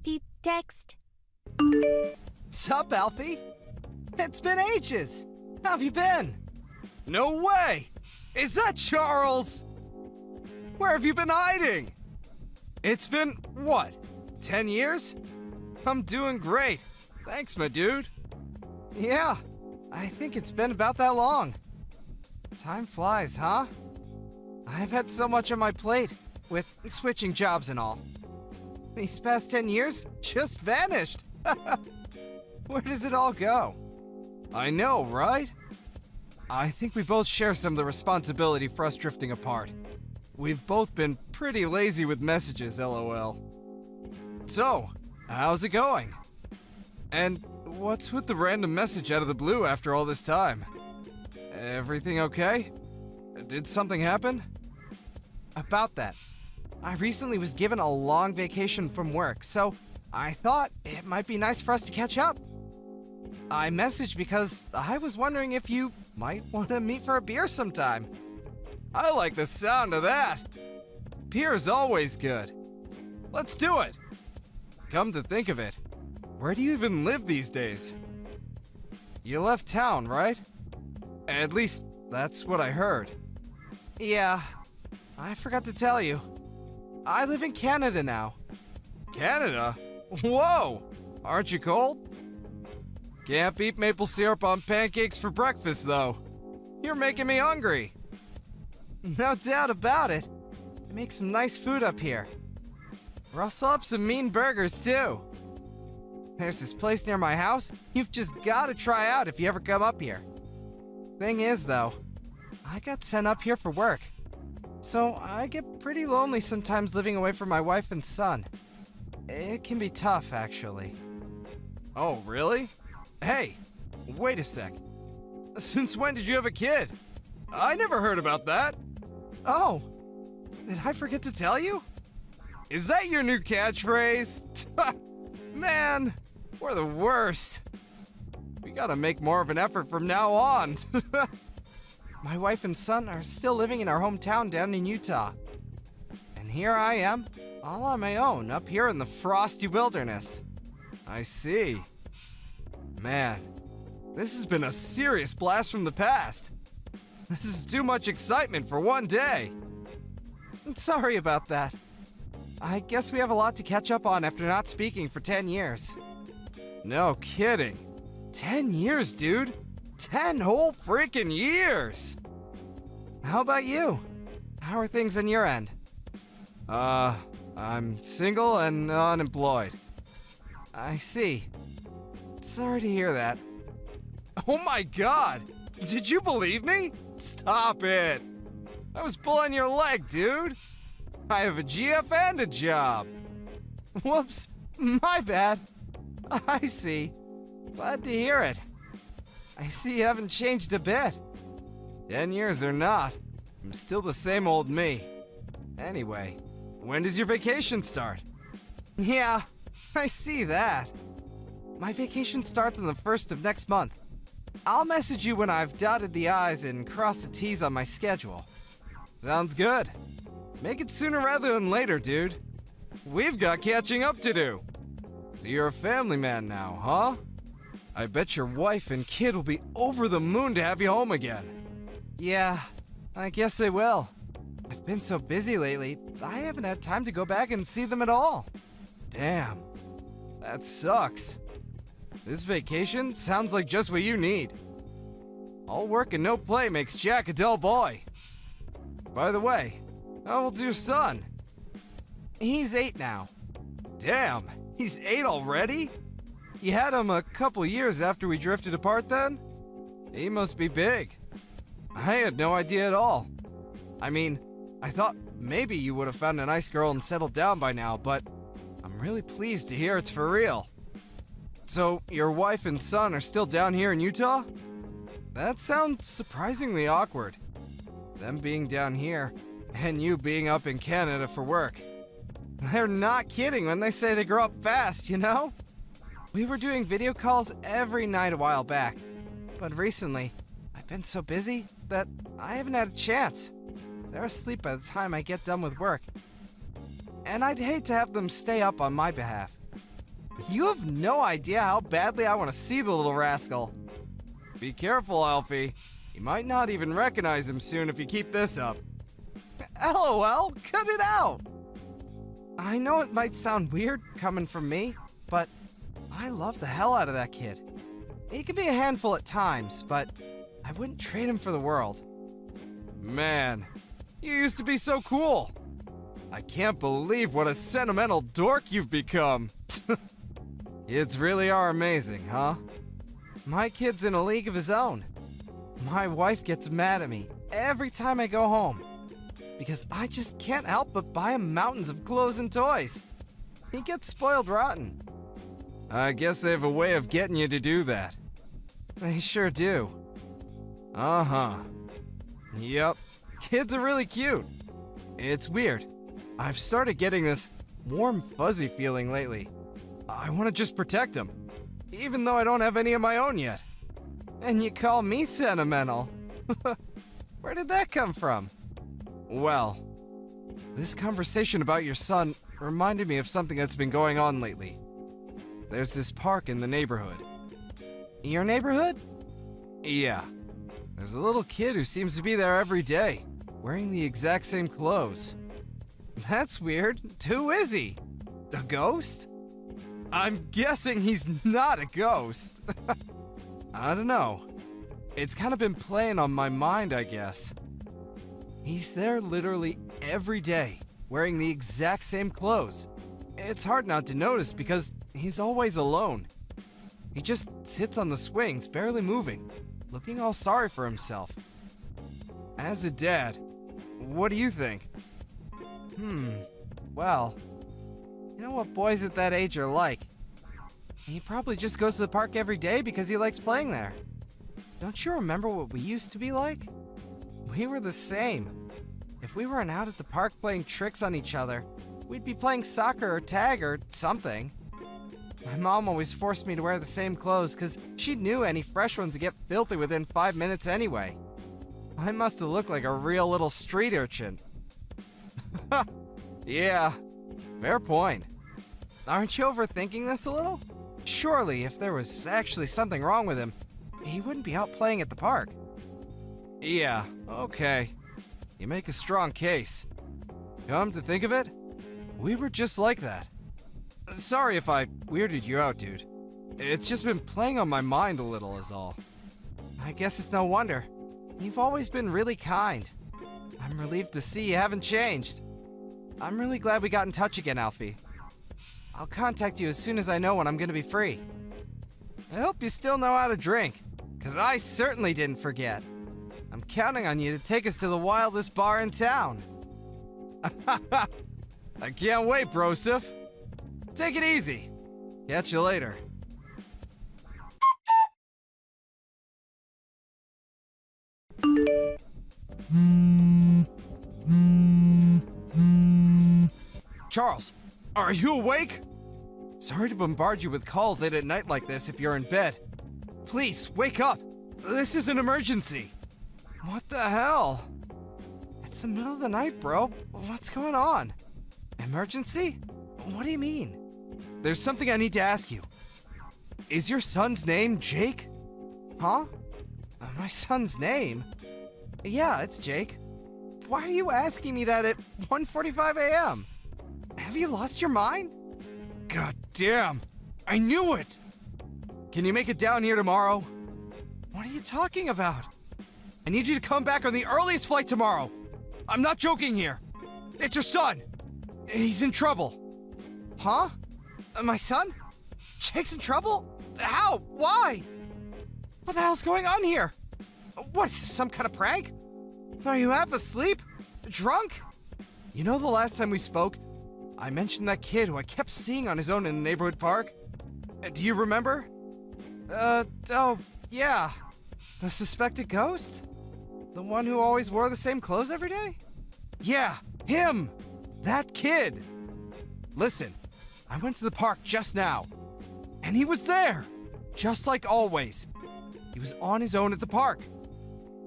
Deep text. Sup, Alfie? It's been ages. How have you been? No way! Is that Charles? Where have you been hiding? It's been, what, 10 years? I'm doing great. Thanks, my dude. Yeah, I think it's been about that long. Time flies, huh? I've had so much on my plate, with switching jobs and all. These past 10 years just vanished. Where does it all go? I know, right? I think we both share some of the responsibility for us drifting apart. We've both been pretty lazy with messages, lol. So, how's it going? And what's with the random message out of the blue after all this time? Everything okay? Did something happen? About that, I recently was given a long vacation from work, so I thought it might be nice for us to catch up. I messaged because I was wondering if you might want to meet for a beer sometime. I like the sound of that. Beer's always good. Let's do it. Come to think of it, where do you even live these days? You left town, right? At least, that's what I heard. Yeah, I forgot to tell you. I live in Canada now. Canada? Whoa! Aren't you cold? Can't beat maple syrup on pancakes for breakfast, though. You're making me hungry. No doubt about it. I make some nice food up here. Rustle up some mean burgers, too. There's this place near my house you've just gotta try out if you ever come up here. Thing is, though, I got sent up here for work. So I get pretty lonely sometimes living away from my wife and son. It can be tough, actually. Oh, really? Hey, wait a sec. Since when did you have a kid? I never heard about that. Oh, did I forget to tell you? Is that your new catchphrase? Man, we're the worst. We gotta make more of an effort from now on. My wife and son are still living in our hometown down in Utah. And here I am, all on my own, up here in the frosty wilderness. I see. Man, this has been a serious blast from the past. This is too much excitement for one day. I'm sorry about that. I guess we have a lot to catch up on after not speaking for 10 years. No kidding. 10 years, dude. 10 whole freaking years! How about you? How are things on your end? I'm single and unemployed. I see. Sorry to hear that. Oh my god! Did you believe me? Stop it! I was pulling your leg, dude! I have a GF and a job! Whoops, my bad. I see. Glad to hear it. I see you haven't changed a bit. 10 years or not, I'm still the same old me. Anyway, when does your vacation start? Yeah, I see that. My vacation starts on the 1st of next month. I'll message you when I've dotted the I's and crossed the T's on my schedule. Sounds good. Make it sooner rather than later, dude. We've got catching up to do. So you're a family man now, huh? I bet your wife and kid will be over the moon to have you home again. Yeah, I guess they will. I've been so busy lately, I haven't had time to go back and see them at all. Damn, that sucks. This vacation sounds like just what you need. All work and no play makes Jack a dull boy. By the way, how old's your son? He's 8 now. Damn, he's 8 already? You had him a couple years after we drifted apart then? He must be big. I had no idea at all. I mean, I thought maybe you would have found a nice girl and settled down by now, but I'm really pleased to hear it's for real. So, your wife and son are still down here in Utah? That sounds surprisingly awkward. Them being down here, and you being up in Canada for work. They're not kidding when they say they grow up fast, you know? We were doing video calls every night a while back, but recently, I've been so busy that I haven't had a chance. They're asleep by the time I get done with work. And I'd hate to have them stay up on my behalf. But you have no idea how badly I want to see the little rascal. Be careful, Alfie. You might not even recognize him soon if you keep this up. LOL, cut it out! I know it might sound weird coming from me, but I love the hell out of that kid. He can be a handful at times, but I wouldn't trade him for the world. Man, You used to be so cool. I can't believe what a sentimental dork you've become. Kids really are amazing, huh? My kid's in a league of his own. My wife gets mad at me every time I go home because I just can't help but buy him mountains of clothes and toys. He gets spoiled rotten. I guess they have a way of getting you to do that. They sure do. Uh-huh. Yep. Kids are really cute. It's weird. I've started getting this warm, fuzzy feeling lately. I want to just protect them, even though I don't have any of my own yet. And you call me sentimental? Where did that come from? Well, this conversation about your son reminded me of something that's been going on lately. There's this park in the neighborhood. Your neighborhood? Yeah. There's a little kid who seems to be there every day, wearing the exact same clothes. That's weird. Who is he? A ghost? I'm guessing he's not a ghost. I don't know. It's kind of been playing on my mind, I guess. He's there literally every day, wearing the exact same clothes. It's hard not to notice because he's always alone. He just sits on the swings, barely moving, looking all sorry for himself. As a dad, what do you think? Well, you know what boys at that age are like. He probably just goes to the park every day because he likes playing there. Don't you remember what we used to be like? We were the same. If we weren't out at the park playing tricks on each other, we'd be playing soccer or tag or something. My mom always forced me to wear the same clothes because she knew any fresh ones would get filthy within 5 minutes anyway. I must have looked like a real little street urchin. Yeah, fair point. Aren't you overthinking this a little? Surely, if there was actually something wrong with him, he wouldn't be out playing at the park. Yeah, okay. You make a strong case. Come to think of it, we were just like that. Sorry if I weirded you out, dude. It's just been playing on my mind a little is all. I guess it's no wonder. You've always been really kind. I'm relieved to see you haven't changed. I'm really glad we got in touch again, Alfie. I'll contact you as soon as I know when I'm gonna be free. I hope you still know how to drink, 'cause I certainly didn't forget. I'm counting on you to take us to the wildest bar in town. I can't wait, Broseph. Take it easy. Catch you later. Charles, are you awake? Sorry to bombard you with calls late at night like this if you're in bed. Please, wake up. This is an emergency. What the hell? It's the middle of the night, bro. What's going on? Emergency? What do you mean? There's something I need to ask you. Is your son's name Jake? Huh? My son's name? Yeah, it's Jake. Why are you asking me that at 1:45 a.m.? Have you lost your mind? God damn! I knew it! Can you make it down here tomorrow? What are you talking about? I need you to come back on the earliest flight tomorrow. I'm not joking here. It's your son. He's in trouble. Huh? My son? Jake's in trouble? How? Why? What the hell's going on here? What, is this some kind of prank? Are you half asleep? Drunk? You know the last time we spoke, I mentioned that kid who I kept seeing on his own in the neighborhood park? Do you remember? Oh, yeah. The suspected ghost? The one who always wore the same clothes every day? Yeah, him! That kid! Listen, I went to the park just now, and he was there! Just like always. He was on his own at the park.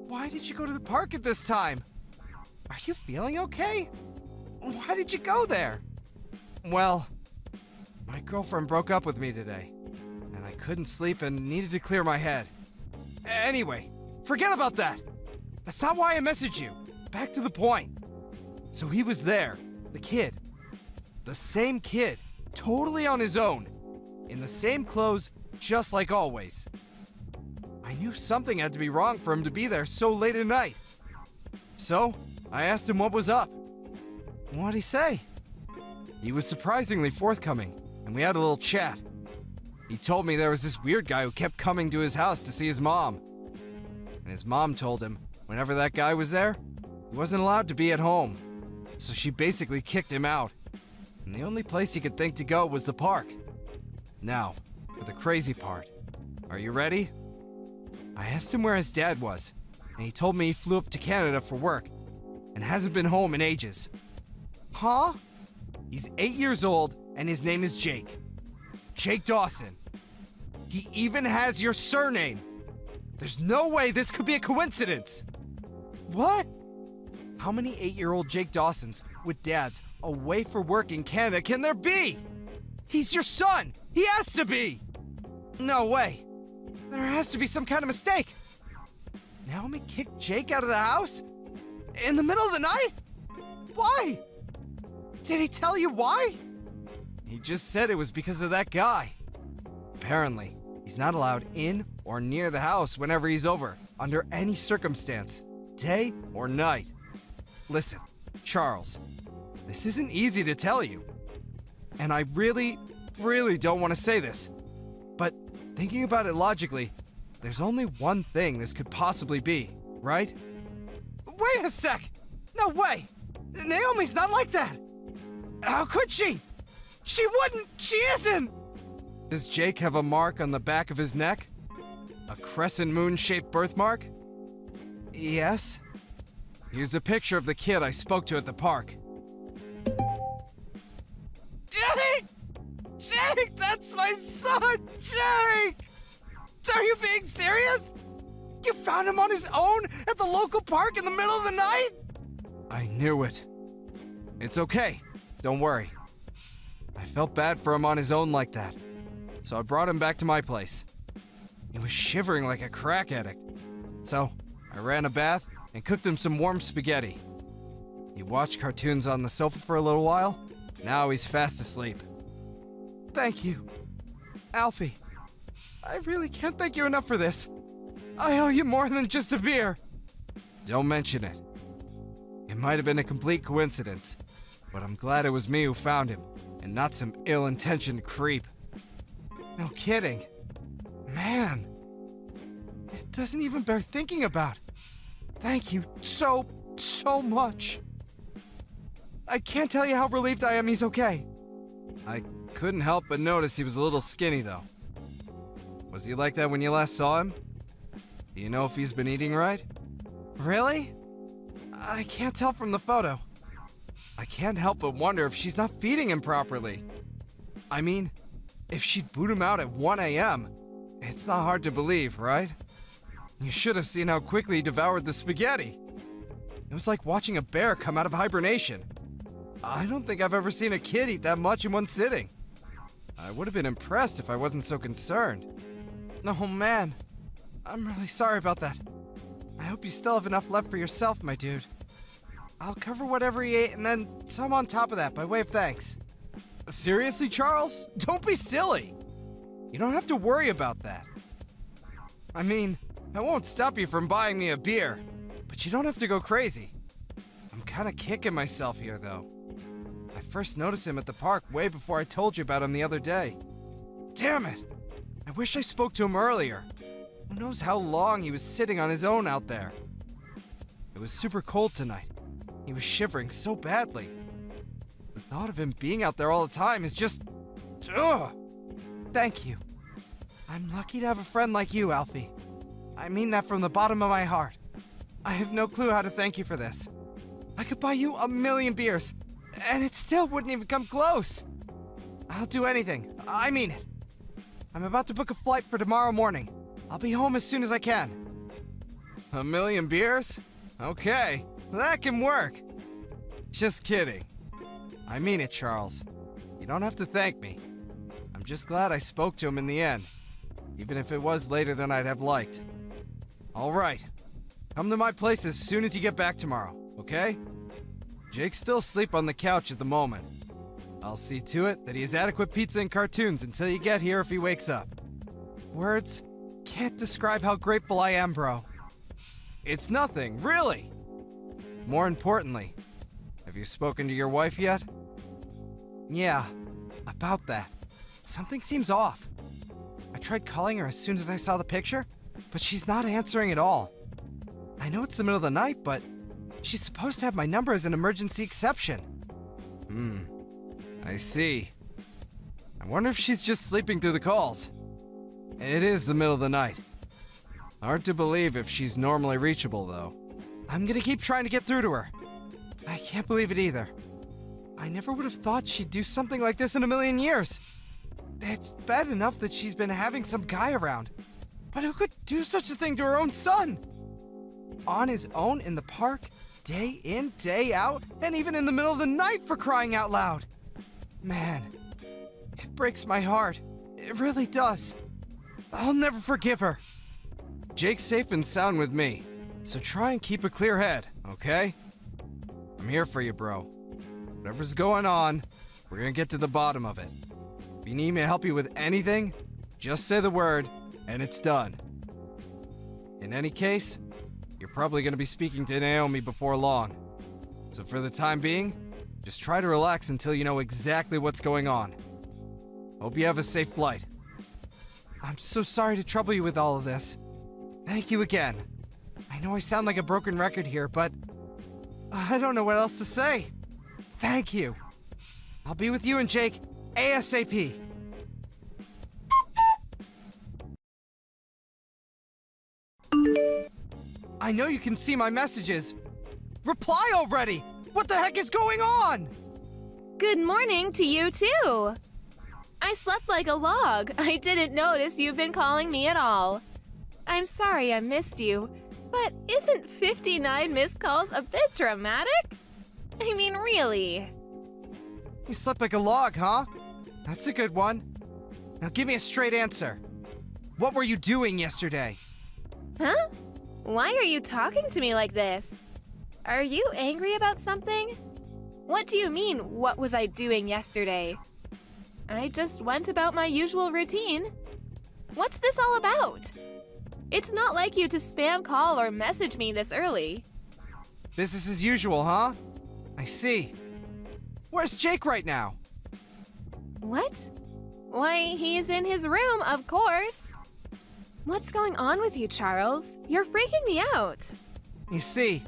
Why did you go to the park at this time? Are you feeling okay? Why did you go there? Well, my girlfriend broke up with me today, and I couldn't sleep and needed to clear my head. Anyway, forget about that! That's not why I messaged you. Back to the point. So he was there, the kid. The same kid, totally on his own, in the same clothes, just like always. I knew something had to be wrong for him to be there so late at night. So, I asked him what was up. What'd he say? He was surprisingly forthcoming, and we had a little chat. He told me there was this weird guy who kept coming to his house to see his mom. And his mom told him whenever that guy was there, he wasn't allowed to be at home. So she basically kicked him out. And the only place he could think to go was the park. Now, for the crazy part. Are you ready? I asked him where his dad was, and he told me he flew up to Canada for work and hasn't been home in ages. Huh? He's 8 years old, and his name is Jake. Jake Dawson. He even has your surname. There's no way this could be a coincidence. What? How many 8-year-old Jake Dawsons with dads away for work in Canada can there be? He's your son. He has to be. No way. There has to be some kind of mistake. Naomi kicked Jake out of the house? In the middle of the night? Why? Did he tell you why? He just said it was because of that guy. Apparently, he's not allowed in or near the house whenever he's over, under any circumstance, day or night. Listen, Charles, this isn't easy to tell you. And I really don't want to say this. But thinking about it logically, there's only one thing this could possibly be, right? Wait a sec! No way! Naomi's not like that! How could she? She wouldn't! She isn't! Does Jake have a mark on the back of his neck? A crescent moon-shaped birthmark? Yes. Here's a picture of the kid I spoke to at the park. Jake! Jake, that's my son, Jake! Are you being serious? You found him on his own at the local park in the middle of the night? I knew it. It's okay. Don't worry. I felt bad for him on his own like that, so I brought him back to my place. He was shivering like a crack addict, so I ran a bath and cooked him some warm spaghetti. He watched cartoons on the sofa for a little while. Now he's fast asleep. Thank you, Alfie. I really can't thank you enough for this. I owe you more than just a beer. Don't mention it. It might have been a complete coincidence, but I'm glad it was me who found him, and not some ill-intentioned creep. No kidding. Man, it doesn't even bear thinking about. Thank you so much. I can't tell you how relieved I am he's okay. I couldn't help but notice he was a little skinny, though. Was he like that when you last saw him? Do you know if he's been eating right? Really? I can't tell from the photo. I can't help but wonder if she's not feeding him properly. I mean, if she'd boot him out at 1 a.m., it's not hard to believe, right? You should have seen how quickly he devoured the spaghetti. It was like watching a bear come out of hibernation. I don't think I've ever seen a kid eat that much in one sitting. I would have been impressed if I wasn't so concerned. Oh man, I'm really sorry about that. I hope you still have enough left for yourself, my dude. I'll cover whatever he ate and then some on top of that by way of thanks. Seriously, Charles? Don't be silly. You don't have to worry about that. I mean, I won't stop you from buying me a beer, but you don't have to go crazy. I'm kind of kicking myself here, though. I first noticed him at the park way before I told you about him the other day. Damn it! I wish I spoke to him earlier. Who knows how long he was sitting on his own out there. It was super cold tonight. He was shivering so badly. The thought of him being out there all the time is just... Ugh! Thank you. I'm lucky to have a friend like you, Alfie. I mean that from the bottom of my heart. I have no clue how to thank you for this. I could buy you 1,000,000 beers, and it still wouldn't even come close. I'll do anything. I mean it. I'm about to book a flight for tomorrow morning. I'll be home as soon as I can. 1,000,000 beers? Okay, that can work. Just kidding. I mean it, Charles. You don't have to thank me. I'm just glad I spoke to him in the end, even if it was later than I'd have liked. All right. Come to my place as soon as you get back tomorrow, okay? Jake's still asleep on the couch at the moment. I'll see to it that he has adequate pizza and cartoons until you get here if he wakes up. Words can't describe how grateful I am, bro. It's nothing, really. more importantly, have you spoken to your wife yet? Yeah, about that. Something seems off. I tried calling her as soon as I saw the picture, but she's not answering at all. I know it's the middle of the night, but she's supposed to have my number as an emergency exception. I see. I wonder if she's just sleeping through the calls. It is the middle of the night. Hard to believe if she's normally reachable, though. I'm gonna keep trying to get through to her. I can't believe it either. I never would have thought she'd do something like this in a million years. It's bad enough that she's been having some guy around. But who could do such a thing to her own son? On his own in the park, day in, day out, and even in the middle of the night, for crying out loud. Man, it breaks my heart. It really does. I'll never forgive her. Jake's safe and sound with me, so try and keep a clear head, okay? I'm here for you, bro. Whatever's going on, we're gonna get to the bottom of it. If you need me to help you with anything, just say the word, and it's done. In any case, you're probably gonna be speaking to Naomi before long. So for the time being, just try to relax until you know exactly what's going on. Hope you have a safe flight. I'm so sorry to trouble you with all of this. Thank you again. I know I sound like a broken record here, but I don't know what else to say. Thank you. I'll be with you and Jake ASAP. I know you can see my messages. Reply already! What the heck is going on? Good morning to you, too. I slept like a log. I didn't notice you've been calling me at all. I'm sorry I missed you, but isn't 59 missed calls a bit dramatic? I mean, really. You slept like a log, huh? That's a good one. Now give me a straight answer. What were you doing yesterday? Huh? Why are you talking to me like this? Are you angry about something? What do you mean, what was I doing yesterday? I just went about my usual routine. What's this all about? It's not like you to spam call or message me this early. Business as usual, huh? I see. Where's Jake right now? What? Why, he's in his room, of course. What's going on with you, Charles? You're freaking me out. You see,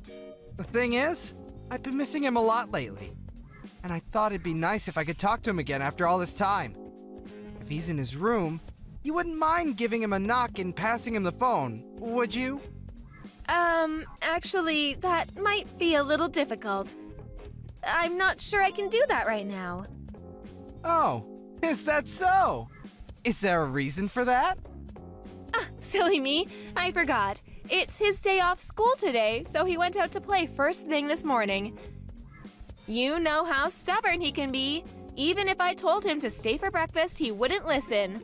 the thing is, I've been missing him a lot lately. And I thought it'd be nice if I could talk to him again after all this time. If he's in his room, you wouldn't mind giving him a knock and passing him the phone, would you? Actually, that might be a little difficult. I'm not sure I can do that right now. Oh, is that so? Is there a reason for that? Ah, silly me, I forgot. It's his day off school today, so he went out to play first thing this morning. You know how stubborn he can be. Even if I told him to stay for breakfast, he wouldn't listen.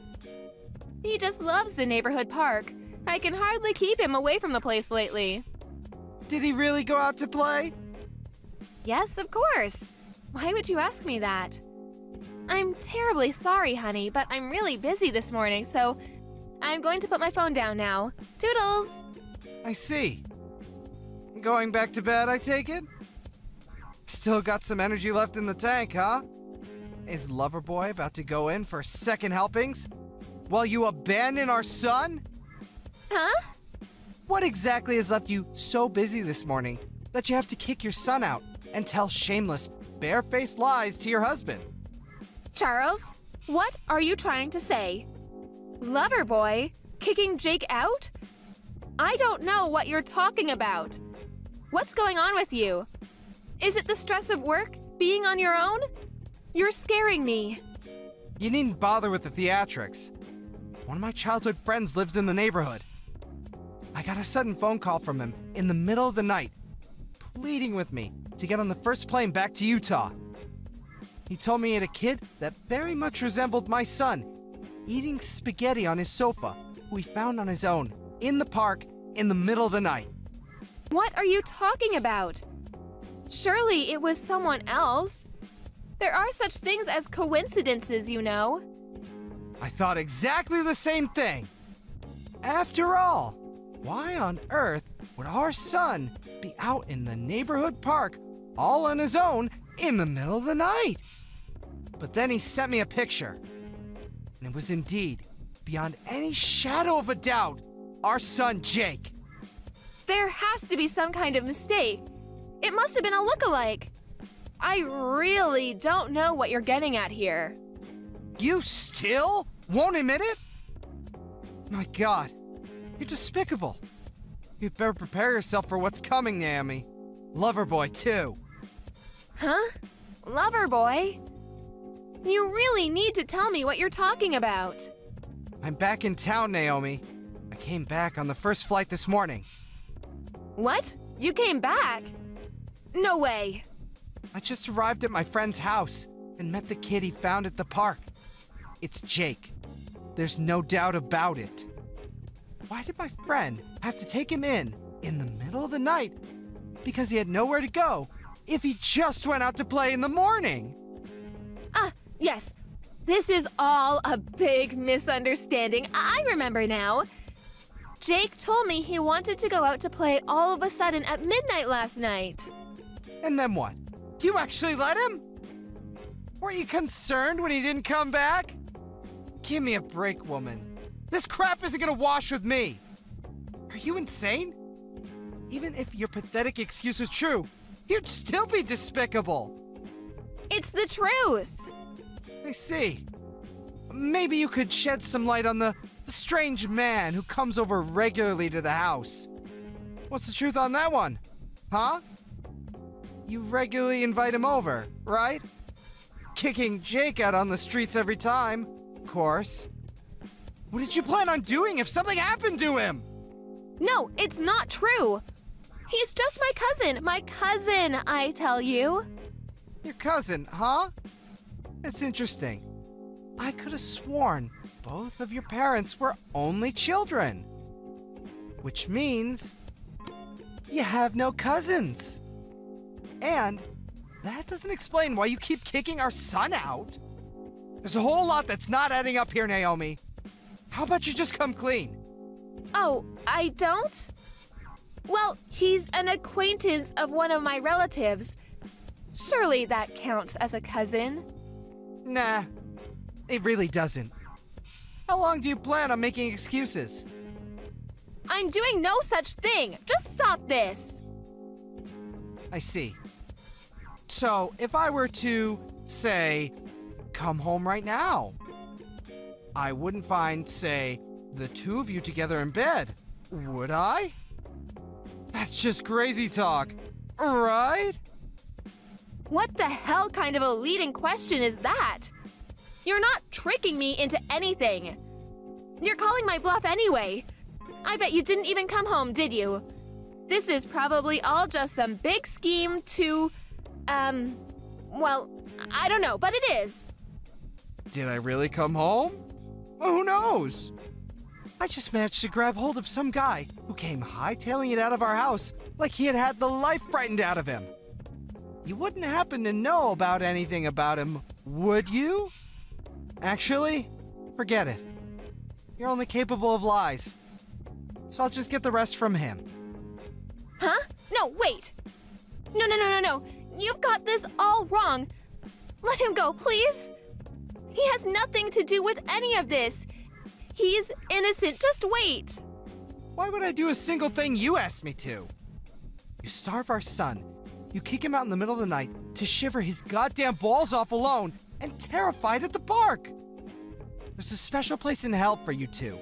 He just loves the neighborhood park. I can hardly keep him away from the place lately. Did he really go out to play? Yes, of course. Why would you ask me that? I'm terribly sorry, honey, but I'm really busy this morning, so I'm going to put my phone down now. Toodles! I see. Going back to bed, I take it? Still got some energy left in the tank, huh? Is Loverboy about to go in for second helpings? While you abandon our son? Huh? What exactly has left you so busy this morning that you have to kick your son out and tell shameless, barefaced lies to your husband? Charles, what are you trying to say? Loverboy? Kicking Jake out? I don't know what you're talking about. What's going on with you? Is it the stress of work? Being on your own? You're scaring me. You needn't bother with the theatrics. One of my childhood friends lives in the neighborhood. I got a sudden phone call from him in the middle of the night, pleading with me to get on the first plane back to Utah. He told me he had a kid that very much resembled my son, eating spaghetti on his sofa, who he found on his own, in the park, in the middle of the night. What are you talking about? Surely it was someone else. There are such things as coincidences, you know. I thought exactly the same thing. After all, why on earth would our son be out in the neighborhood park all on his own in the middle of the night? But then he sent me a picture, and it was indeed, beyond any shadow of a doubt, our son Jake. There has to be some kind of mistake. It must have been a look-alike. I really don't know what you're getting at here. You still won't admit it? My God, you're despicable. You'd better prepare yourself for what's coming, Naomi. Lover boy, too. Huh? Lover boy? You really need to tell me what you're talking about. I'm back in town, Naomi. I came back on the first flight this morning. What? You came back? No way. I just arrived at my friend's house and met the kid he found at the park. It's Jake. There's no doubt about it. Why did my friend have to take him in the middle of the night? Because he had nowhere to go if he just went out to play in the morning. Yes. This is all a big misunderstanding. I remember now. Jake told me he wanted to go out to play all of a sudden at midnight last night. And then what? You actually let him? Weren't you concerned when he didn't come back? Give me a break, woman. This crap isn't gonna wash with me. Are you insane? Even if your pathetic excuse was true, you'd still be despicable. It's the truth. I see. Maybe you could shed some light on the strange man who comes over regularly to the house. What's the truth on that one? Huh? You regularly invite him over, right? Kicking Jake out on the streets every time, of course. What did you plan on doing if something happened to him? No, it's not true. He's just my cousin. My cousin, I tell you. Your cousin, huh? That's interesting. I could have sworn both of your parents were only children. Which means you have no cousins. And that doesn't explain why you keep kicking our son out. There's a whole lot that's not adding up here, Naomi. How about you just come clean? Oh, I don't? Well, he's an acquaintance of one of my relatives. Surely that counts as a cousin. Nah, it really doesn't. How long do you plan on making excuses? I'm doing no such thing. Just stop this. I see. So, if I were to, say, come home right now, I wouldn't find, say, the two of you together in bed, would I? That's just crazy talk, right? What the hell kind of a leading question is that? You're not tricking me into anything. You're calling my bluff anyway. I bet you didn't even come home, did you? This is probably all just some big scheme to, well, I don't know, but it is. Did I really come home? Who knows? I just managed to grab hold of some guy who came hightailing it out of our house like he had had the life frightened out of him. You wouldn't happen to know about anything about him, would you? Actually, forget it. You're only capable of lies. So I'll just get the rest from him. Huh? No, wait. No. You've got this all wrong. Let him go, please. He has nothing to do with any of this. He's innocent. Just wait. Why would I do a single thing you asked me to? You starve our son. You kick him out in the middle of the night to shiver his goddamn balls off alone and terrified at the park. There's a special place in hell for you two.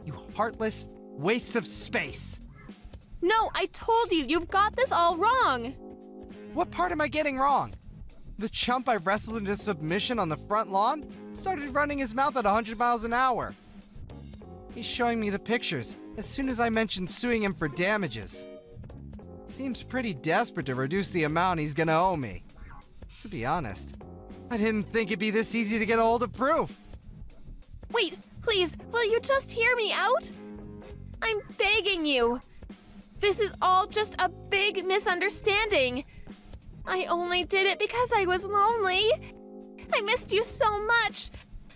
You heartless wastes of space. No, I told you, you've got this all wrong. What part am I getting wrong? The chump I wrestled into submission on the front lawn started running his mouth at 100 miles an hour. He's showing me the pictures as soon as I mentioned suing him for damages. Seems pretty desperate to reduce the amount he's gonna owe me. To be honest, I didn't think it'd be this easy to get a hold of proof. Wait, please, will you just hear me out? I'm begging you. This is all just a big misunderstanding. I only did it because I was lonely. I missed you so much.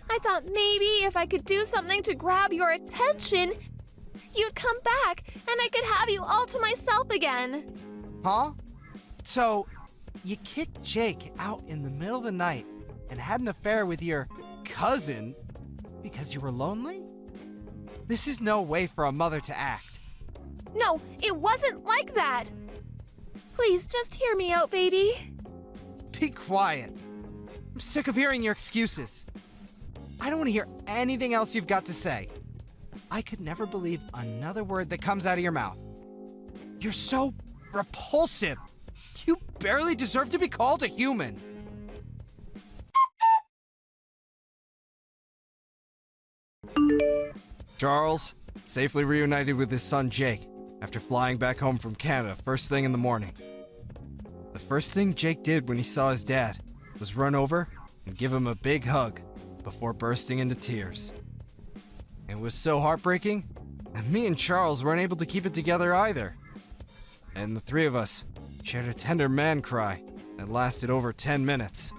I thought maybe if I could do something to grab your attention, you'd come back and I could have you all to myself again. Huh? So, you kicked Jake out in the middle of the night and had an affair with your cousin because you were lonely? This is no way for a mother to act. No, it wasn't like that. Please just hear me out, baby. Be quiet. I'm sick of hearing your excuses. I don't want to hear anything else you've got to say. I could never believe another word that comes out of your mouth. You're so repulsive. You barely deserve to be called a human. Charles, safely reunited with his son Jake after flying back home from Canada first thing in the morning. The first thing Jake did when he saw his dad was run over and give him a big hug before bursting into tears. It was so heartbreaking, and me and Charles weren't able to keep it together either. And the three of us shared a tender man cry that lasted over 10 minutes.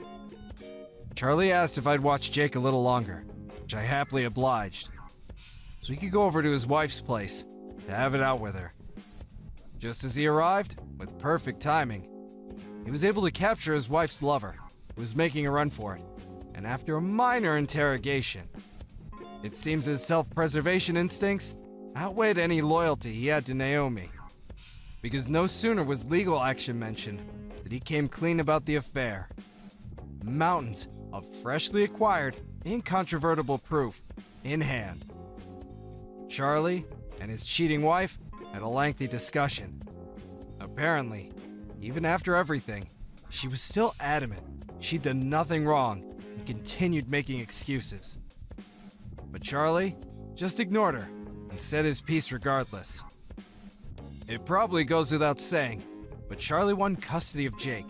Charlie asked if I'd watch Jake a little longer, which I happily obliged, so he could go over to his wife's place to have it out with her. Just as he arrived, with perfect timing, he was able to capture his wife's lover, who was making a run for it, and after a minor interrogation, it seems his self-preservation instincts outweighed any loyalty he had to Naomi, because no sooner was legal action mentioned that he came clean about the affair. Mountains of freshly acquired, incontrovertible proof in hand. Charlie and his cheating wife had a lengthy discussion. Apparently, even after everything, she was still adamant she'd done nothing wrong and continued making excuses. But Charlie just ignored her and said his piece regardless. It probably goes without saying, but Charlie won custody of Jake,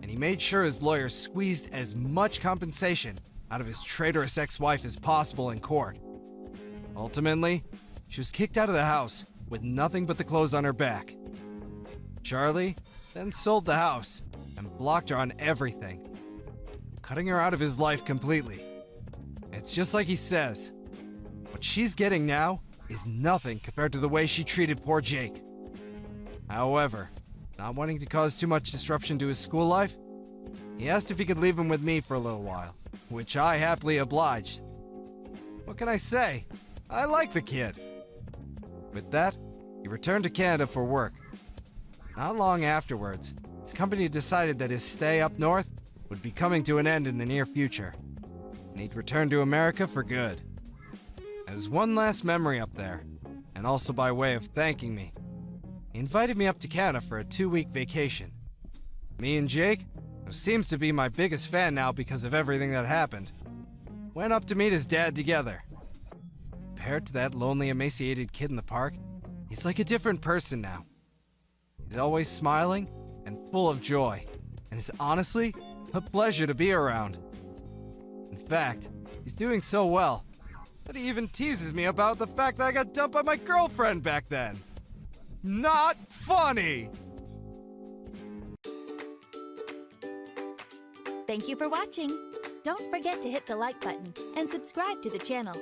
and he made sure his lawyer squeezed as much compensation out of his traitorous ex-wife as possible in court. Ultimately, she was kicked out of the house with nothing but the clothes on her back. Charlie then sold the house and blocked her on everything, cutting her out of his life completely. It's just like he says, what she's getting now is nothing compared to the way she treated poor Jake. However, not wanting to cause too much disruption to his school life, he asked if he could leave him with me for a little while, which I happily obliged. What can I say? I like the kid. With that, he returned to Canada for work. Not long afterwards, his company decided that his stay up north would be coming to an end in the near future, and he'd return to America for good. As one last memory up there, and also by way of thanking me, he invited me up to Canada for a 2-week vacation. Me and Jake, who seems to be my biggest fan now because of everything that happened, went up to meet his dad together. Compared to that lonely, emaciated kid in the park, he's like a different person now. He's always smiling and full of joy, and is honestly a pleasure to be around. In fact, he's doing so well that he even teases me about the fact that I got dumped by my girlfriend back then. Not funny! Thank you for watching. Don't forget to hit the like button and subscribe to the channel.